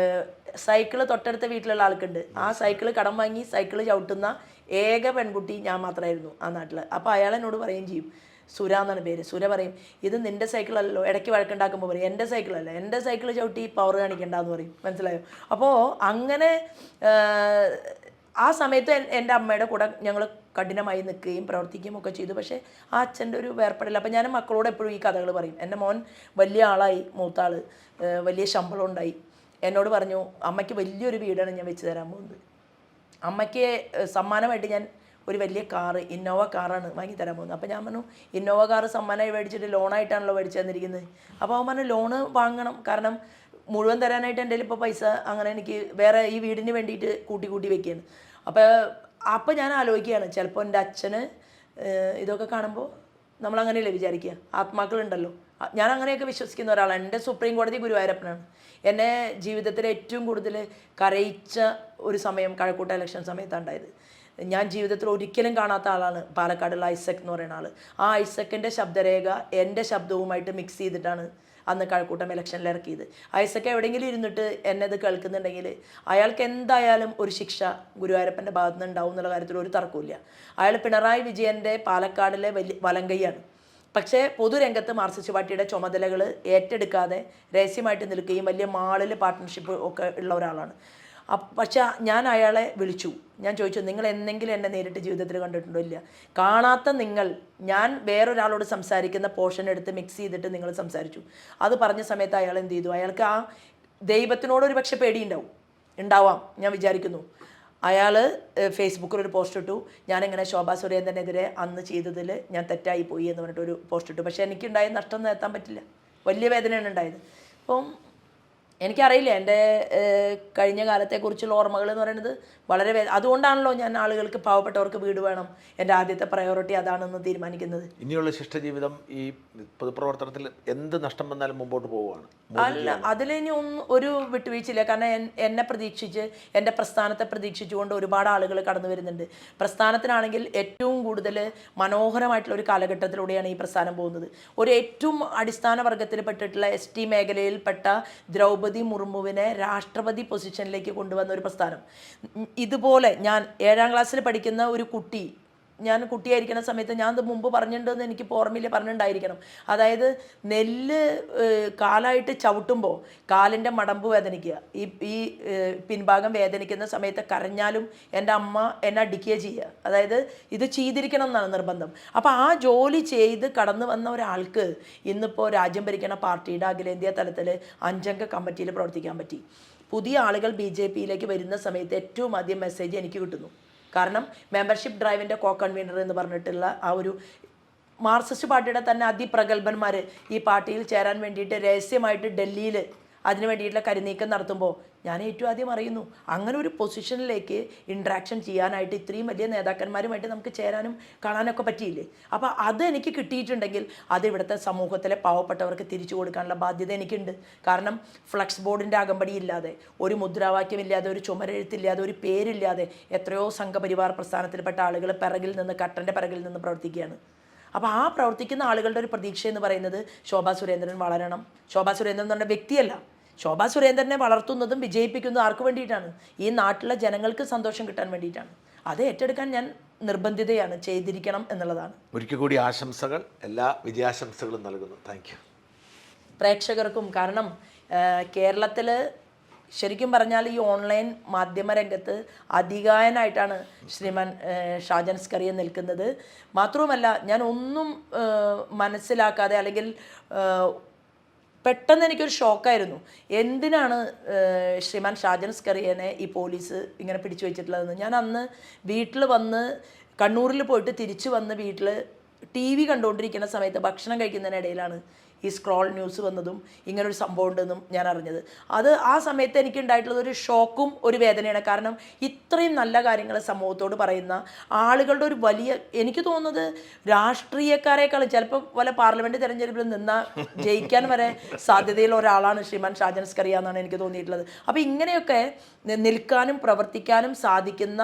സൈക്കിള് തൊട്ടടുത്ത വീട്ടിലുള്ള ആൾക്കുണ്ട്. ആ സൈക്കിള് കടം വാങ്ങി സൈക്കിള് ചവിട്ടുന്ന ഏക പെൺകുട്ടി ഞാൻ മാത്രമായിരുന്നു ആ നാട്ടിൽ. അപ്പോൾ അയാൾ എന്നോട് പറയുകയും ചെയ്യും, സുര എന്നാണ് പേര്. സുര പറയും, ഇത് നിൻ്റെ സൈക്കിളല്ലോ. ഇടയ്ക്ക് വഴക്കുണ്ടാക്കുമ്പോൾ പറയും, എൻ്റെ സൈക്കിളല്ല, എൻ്റെ സൈക്കിൾ ചവിട്ടി പവർ കാണിക്കണ്ടെന്ന് പറയും. മനസ്സിലായോ? അപ്പോൾ അങ്ങനെ ആ സമയത്ത് എൻ്റെ അമ്മയുടെ കൂടെ ഞങ്ങൾ കഠിനമായി നിൽക്കുകയും പ്രവർത്തിക്കുകയും ഒക്കെ ചെയ്തു. പക്ഷേ ആ അച്ഛൻ്റെ ഒരു വേർപ്പെടില്ല. അപ്പോൾ ഞാൻ മക്കളോട് എപ്പോഴും ഈ കഥകൾ പറയും. എൻ്റെ മോൻ വലിയ ആളായി, മൂത്താൾ വലിയ ശമ്പളം ഉണ്ടായി. എന്നോട് പറഞ്ഞു, അമ്മയ്ക്ക് വലിയൊരു വീടാണ് ഞാൻ വെച്ച് തരാൻ പോകുന്നത്. അമ്മയ്ക്ക് സമ്മാനമായിട്ട് ഞാൻ ഒരു വലിയ കാറ്, ഇന്നോവ കാറാണ് വാങ്ങി തരാൻ പോകുന്നത്. അപ്പോൾ ഞാൻ പറഞ്ഞു, ഇന്നോവ കാറ് സമ്മാനമായി മേടിച്ചിട്ട് ലോണായിട്ടാണല്ലോ മേടിച്ചു തന്നിരിക്കുന്നത്. അപ്പോൾ അവൻ പറഞ്ഞു, ലോണ് വാങ്ങണം, കാരണം മുഴുവൻ തരാനായിട്ട് എൻ്റെ ഇപ്പോൾ പൈസ അങ്ങനെ എനിക്ക് വേറെ ഈ വീടിന് വേണ്ടിയിട്ട് കൂട്ടി വെക്കുകയാണ്. അപ്പോൾ ഞാൻ ആലോചിക്കുകയാണ്, ചിലപ്പോൾ എൻ്റെ അച്ഛന് ഇതൊക്കെ കാണുമ്പോൾ നമ്മളങ്ങനെയല്ലേ വിചാരിക്കുക, ആത്മാക്കളുണ്ടല്ലോ. ഞാൻ അങ്ങനെയൊക്കെ വിശ്വസിക്കുന്ന ഒരാളാണ്. എൻ്റെ സുപ്രീം കോടതി ഗുരുവായൂരപ്പനാണ്. എന്നെ ജീവിതത്തിൽ ഏറ്റവും കൂടുതൽ കരയിച്ച ഒരു സമയം കഴക്കൂട്ട ഇലക്ഷൻ സമയത്താണ് ഉണ്ടായത്. ഞാൻ ജീവിതത്തിൽ ഒരിക്കലും കാണാത്ത ആളാണ് പാലക്കാടുള്ള ഐസക് എന്ന് പറയുന്ന ആൾ. ആ ഐസക്കിൻ്റെ ശബ്ദരേഖ എൻ്റെ ശബ്ദവുമായിട്ട് മിക്സ് ചെയ്തിട്ടാണ് അന്ന് കഴക്കൂട്ടം ഇലക്ഷനിൽ ഇറക്കിയത്. ഐസക് എവിടെയെങ്കിലും ഇരുന്നിട്ട് എന്നെ ഇത് കേൾക്കുന്നുണ്ടെങ്കിൽ അയാൾക്ക് എന്തായാലും ഒരു ശിക്ഷ ഗുരുവായൂരപ്പൻ്റെ ഭാഗത്തു നിന്ന് ഉണ്ടാവും എന്നുള്ള കാര്യത്തിൽ ഒരു തർക്കമില്ല. അയാൾ പിണറായി വിജയൻ്റെ പാലക്കാടിലെ വലങ്കയ്യാണ്. പക്ഷേ പൊതുരംഗത്ത് മാർക്സിസ്റ്റ് പാർട്ടിയുടെ ചുമതലകൾ ഏറ്റെടുക്കാതെ രഹസ്യമായിട്ട് നിൽക്കുകയും വലിയ മാളിൽ പാർട്ട്ണർഷിപ്പ് ഒക്കെ ഉള്ള ഒരാളാണ്. പക്ഷെ ഞാൻ അയാളെ വിളിച്ചു. ഞാൻ ചോദിച്ചു, നിങ്ങൾ എന്തെങ്കിലും എന്നെ നേരിട്ട് ജീവിതത്തിൽ കണ്ടിട്ടുണ്ടോ? ഇല്ല. കാണാത്ത നിങ്ങൾ, ഞാൻ വേറൊരാളോട് സംസാരിക്കുന്ന പോർഷൻ എടുത്ത് മിക്സ് ചെയ്തിട്ട് നിങ്ങൾ സംസാരിച്ചു. അത് പറഞ്ഞ സമയത്ത് അയാൾ എന്ത് ചെയ്തു? അയാൾക്ക് ആ ദൈവത്തിനോട് ഒരു പക്ഷെ പേടിയുണ്ടാവാം ഞാൻ വിചാരിക്കുന്നു. അയാൾ ഫേസ്ബുക്കിൽ ഒരു പോസ്റ്റ് ഇട്ടു, ഞാനിങ്ങനെ ശോഭാ സുരേന്ദ്രനെതിരെ അന്ന് ചെയ്തതിൽ ഞാൻ തെറ്റായി പോയി എന്ന് പറഞ്ഞിട്ടൊരു പോസ്റ്റ് ഇട്ടു. പക്ഷേ എനിക്കുണ്ടായ നഷ്ടം നികത്താൻ പറ്റില്ല, വലിയ വേദനയാണ് ഉണ്ടായത്. അപ്പം എനിക്കറിയില്ല എൻ്റെ കഴിഞ്ഞ കാലത്തെക്കുറിച്ചുള്ള ഓർമ്മകൾ എന്ന് പറയുന്നത് വളരെ അതുകൊണ്ടാണല്ലോ ഞാൻ ആളുകൾക്ക്, പാവപ്പെട്ടവർക്ക് വീട് വേണം, എൻ്റെ ആദ്യത്തെ പ്രയോറിറ്റി അതാണെന്ന് തീരുമാനിക്കുന്നത്. ഇനിയുള്ള ശിഷ്ടജീവിതം ഈ പൊതുപ്രവർത്തനത്തിൽ എന്ത് നഷ്ടം വന്നാലും മുമ്പോട്ട് പോവുകയാണ്. അല്ല, അതിലിനി ഒരു വിട്ടുവീഴ്ചയില്ല. കാരണം എന്നെ പ്രതീക്ഷിച്ച്, എൻ്റെ പ്രസ്ഥാനത്തെ പ്രതീക്ഷിച്ചുകൊണ്ട് ഒരുപാട് ആളുകൾ കടന്നു വരുന്നുണ്ട്. പ്രസ്ഥാനത്തിനാണെങ്കിൽ ഏറ്റവും കൂടുതൽ മനോഹരമായിട്ടുള്ള ഒരു കാലഘട്ടത്തിലൂടെയാണ് ഈ പ്രസ്ഥാനം പോകുന്നത്. ഒരു ഏറ്റവും അടിസ്ഥാന വർഗത്തിൽ പെട്ടിട്ടുള്ള ST മേഖലയിൽപ്പെട്ട ദ്രൗപദി മുർമുവിനെ രാഷ്ട്രപതി പൊസിഷനിലേക്ക് കൊണ്ടുവന്ന ഒരു പ്രസ്ഥാനം. ഇതുപോലെ ഞാൻ 7ാം ക്ലാസ്സിൽ പഠിക്കുന്ന ഒരു കുട്ടി, ഞാൻ കുട്ടിയായിരിക്കുന്ന സമയത്ത്, ഞാൻ ഇത് മുമ്പ് പറഞ്ഞിട്ടുണ്ടെന്ന് എനിക്ക് ഓർമ്മയില്ല, പറഞ്ഞിട്ടുണ്ടായിരിക്കണം. അതായത് നെല്ല് കാലായിട്ട് ചവിട്ടുമ്പോൾ കാലിൻ്റെ മടമ്പ് വേദനിക്കുക, ഈ പിൻഭാഗം വേദനിക്കുന്ന സമയത്ത് കരഞ്ഞാലും എൻ്റെ അമ്മ എന്നെ അടിക്കുക ചെയ്യുക. അതായത് ഇത് ചെയ്തിരിക്കണം എന്നാണ് നിർബന്ധം. അപ്പോൾ ആ ജോലി ചെയ്ത് കടന്നു വന്ന ഒരാൾക്ക് ഇന്നിപ്പോൾ രാജ്യം ഭരിക്കുന്ന പാർട്ടിയുടെ അഖിലേന്ത്യാ തലത്തിൽ 5 അംഗ കമ്മിറ്റിയിൽ പ്രവർത്തിക്കാൻ പറ്റി. പുതിയ ആളുകൾ BJPയിലേക്ക് വരുന്ന സമയത്ത് ഏറ്റവും ആദ്യം മെസ്സേജ് എനിക്ക് കിട്ടുന്നു. കാരണം മെമ്പർഷിപ്പ് ഡ്രൈവിൻ്റെ കൺവീനർ എന്ന് പറഞ്ഞിട്ടുള്ള ആ ഒരു മാർക്സിസ്റ്റ് പാർട്ടിയുടെ തന്നെ അതിപ്രഗത്ഭന്മാർ ഈ പാർട്ടിയിൽ ചേരാൻ വേണ്ടിയിട്ട് രഹസ്യമായിട്ട് ഡൽഹിയിൽ അതിന് വേണ്ടിയിട്ടുള്ള കരുനീക്കം നടത്തുമ്പോൾ ഞാൻ ഏറ്റവും ആദ്യം അറിയുന്നു. അങ്ങനെ ഒരു പൊസിഷനിലേക്ക് ഇൻട്രാക്ഷൻ ചെയ്യാനായിട്ട് ഇത്രയും വലിയ നേതാക്കന്മാരുമായിട്ട് നമുക്ക് ചേരാനും കാണാനൊക്കെ പറ്റിയില്ലേ. അപ്പോൾ അത് എനിക്ക് കിട്ടിയിട്ടുണ്ടെങ്കിൽ അത് ഇവിടുത്തെ സമൂഹത്തിലെ പാവപ്പെട്ടവർക്ക് തിരിച്ചു കൊടുക്കാനുള്ള ബാധ്യത എനിക്കുണ്ട്. കാരണം ഫ്ലക്സ് ബോർഡിൻ്റെ അകമ്പടി ഇല്ലാതെ, ഒരു മുദ്രാവാക്യമില്ലാതെ, ഒരു ചുമരെഴുത്തില്ലാതെ, ഒരു പേരില്ലാതെ എത്രയോ സംഘപരിവാർ പ്രസ്ഥാനത്തിൽപ്പെട്ട ആളുകൾ കട്ടൻ്റെ പിറകിൽ നിന്ന് പ്രവർത്തിക്കുകയാണ്. അപ്പോൾ ആ പ്രവർത്തിക്കുന്ന ആളുകളുടെ ഒരു പ്രതീക്ഷ എന്ന് പറയുന്നത് ശോഭാ സുരേന്ദ്രൻ വളരണം. ശോഭാ സുരേന്ദ്രൻ എന്ന് പറഞ്ഞ വ്യക്തിയല്ല, ശോഭാ സുരേന്ദ്രനെ വളർത്തുന്നതും വിജയിപ്പിക്കുന്നതും ആർക്ക് വേണ്ടിയിട്ടാണ്? ഈ നാട്ടിലെ ജനങ്ങൾക്ക് സന്തോഷം കിട്ടാൻ വേണ്ടിയിട്ടാണ്. അത് ഏറ്റെടുക്കാൻ ഞാൻ നിർബന്ധിതയാണ്, ചെയ്തിരിക്കണം എന്നുള്ളതാണ്. ഒരിക്കൽ കൂടി ആശംസകൾ, എല്ലാ വിജയാശംസകളും നൽകുന്നു. Thank you. പ്രേക്ഷകർക്കും. കാരണം കേരളത്തിൽ ശരിക്കും പറഞ്ഞാൽ ഈ ഓൺലൈൻ മാധ്യമ രംഗത്ത് അധികായനായിട്ടാണ് ശ്രീമാൻ ഷാജൻ സ്കറിയ നിൽക്കുന്നത്. മാത്രവുമല്ല, ഞാൻ ഒന്നും മനസ്സിലാക്കാതെ, അല്ലെങ്കിൽ പെട്ടെന്ന് എനിക്കൊരു ഷോക്കായിരുന്നു. എന്തിനാണ് ശ്രീമാൻ ഷാജൻ സ്കറിയനെ ഈ പോലീസ് ഇങ്ങനെ പിടിച്ചു വെച്ചിട്ടുള്ളതെന്ന്. ഞാൻ അന്ന് വീട്ടിൽ വന്ന്, കണ്ണൂരിൽ പോയിട്ട് തിരിച്ചു വന്ന് വീട്ടിൽ TV കണ്ടുകൊണ്ടിരിക്കുന്ന സമയത്ത്, ഭക്ഷണം കഴിക്കുന്നതിനിടയിലാണ് ഈ സ്ക്രോൾ ന്യൂസ് വന്നതും ഇങ്ങനൊരു സംഭവം ഉണ്ടെന്നും ഞാൻ അറിഞ്ഞത്. ആ സമയത്ത് എനിക്ക് ഉണ്ടായിട്ടുള്ളത് ഒരു ഷോക്കും ഒരു വേദനയാണ്. കാരണം ഇത്രയും നല്ല കാര്യങ്ങൾ സമൂഹത്തോട് പറയുന്ന ആളുകളുടെ ഒരു വലിയ, എനിക്ക് തോന്നുന്നത് രാഷ്ട്രീയക്കാരെക്കാളും ചിലപ്പോൾ വല്ല പാർലമെൻറ്റ് തിരഞ്ഞെടുപ്പിൽ നിന്നാൽ ജയിക്കാൻ വരെ സാധ്യതയുള്ള ഒരാളാണ് ശ്രീമാൻ ഷാജൻ സ്കറിയ എന്നാണ് എനിക്ക് തോന്നിയിട്ടുള്ളത്. അപ്പോൾ ഇങ്ങനെയൊക്കെ നിൽക്കാനും പ്രവർത്തിക്കാനും സാധിക്കുന്ന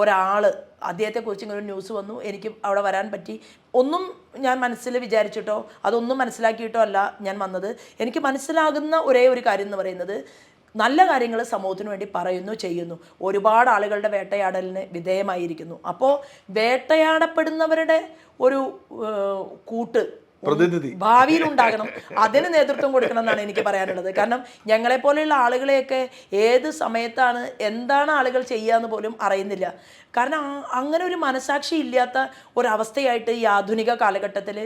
ഒരാൾ, അദ്ദേഹത്തെക്കുറിച്ച് ഇങ്ങനെ ഒരു ന്യൂസ് വന്നു, എനിക്ക് അവിടെ വരാൻ പറ്റി. ഒന്നും ഞാൻ മനസ്സിൽ വിചാരിച്ചിട്ടോ അതൊന്നും മനസ്സിലാക്കിയിട്ടോ അല്ല ഞാൻ വന്നത്. എനിക്ക് മനസ്സിലാകുന്ന ഒരേ ഒരു കാര്യം എന്ന് പറയുന്നത്, നല്ല കാര്യങ്ങൾ സമൂഹത്തിന് വേണ്ടി പറയുന്നു, ചെയ്യുന്നു. ഒരുപാട് ആളുകളുടെ വേട്ടയാടലിന് വിധേയമായിരിക്കുന്നു. അപ്പോൾ വേട്ടയാടപ്പെടുന്നവരുടെ ഒരു കൂട്ട് പ്രതിനിധി ഭാവിയിൽ ഉണ്ടാകണം. അതിന് നേതൃത്വം കൊടുക്കണം എന്നാണ് എനിക്ക് പറയാനുള്ളത്. കാരണം ഞങ്ങളെപ്പോലെയുള്ള ആളുകളെയൊക്കെ ഏത് സമയത്താണ് എന്താണ് ആളുകൾ ചെയ്യുക എന്ന് പോലും അറിയുന്നില്ല. കാരണം അങ്ങനെ ഒരു മനസാക്ഷി ഇല്ലാത്ത ഒരവസ്ഥയായിട്ട് ഈ ആധുനിക കാലഘട്ടത്തിൽ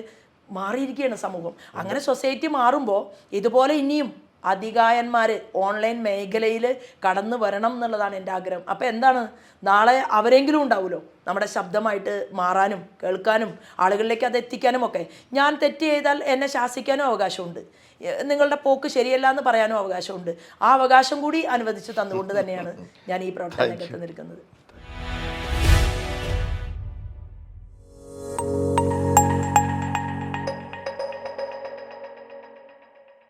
മാറിയിരിക്കുകയാണ് സമൂഹം. അങ്ങനെ സൊസൈറ്റി മാറുമ്പോൾ ഇതുപോലെ ഇനിയും അധികായന്മാർ ഓൺലൈൻ മേഖലയിൽ കടന്നു വരണം എന്നുള്ളതാണ് എൻ്റെ ആഗ്രഹം. അപ്പോൾ എന്താണ്, നാളെ അവരെങ്കിലും ഉണ്ടാവുമല്ലോ നമ്മുടെ ശബ്ദമായിട്ട് മാറാനും കേൾക്കാനും ആളുകളിലേക്ക് അത് എത്തിക്കാനും ഒക്കെ. ഞാൻ തെറ്റ് ചെയ്താൽ എന്നെ ശാസിക്കാനും അവകാശമുണ്ട്, നിങ്ങളുടെ പോക്ക് ശരിയല്ല എന്ന് പറയാനും അവകാശമുണ്ട്. ആ അവകാശം കൂടി അനുവദിച്ച് തന്നുകൊണ്ട് തന്നെയാണ് ഞാൻ ഈ പ്രവർത്തനം രംഗത്ത് നിൽക്കുന്നത്.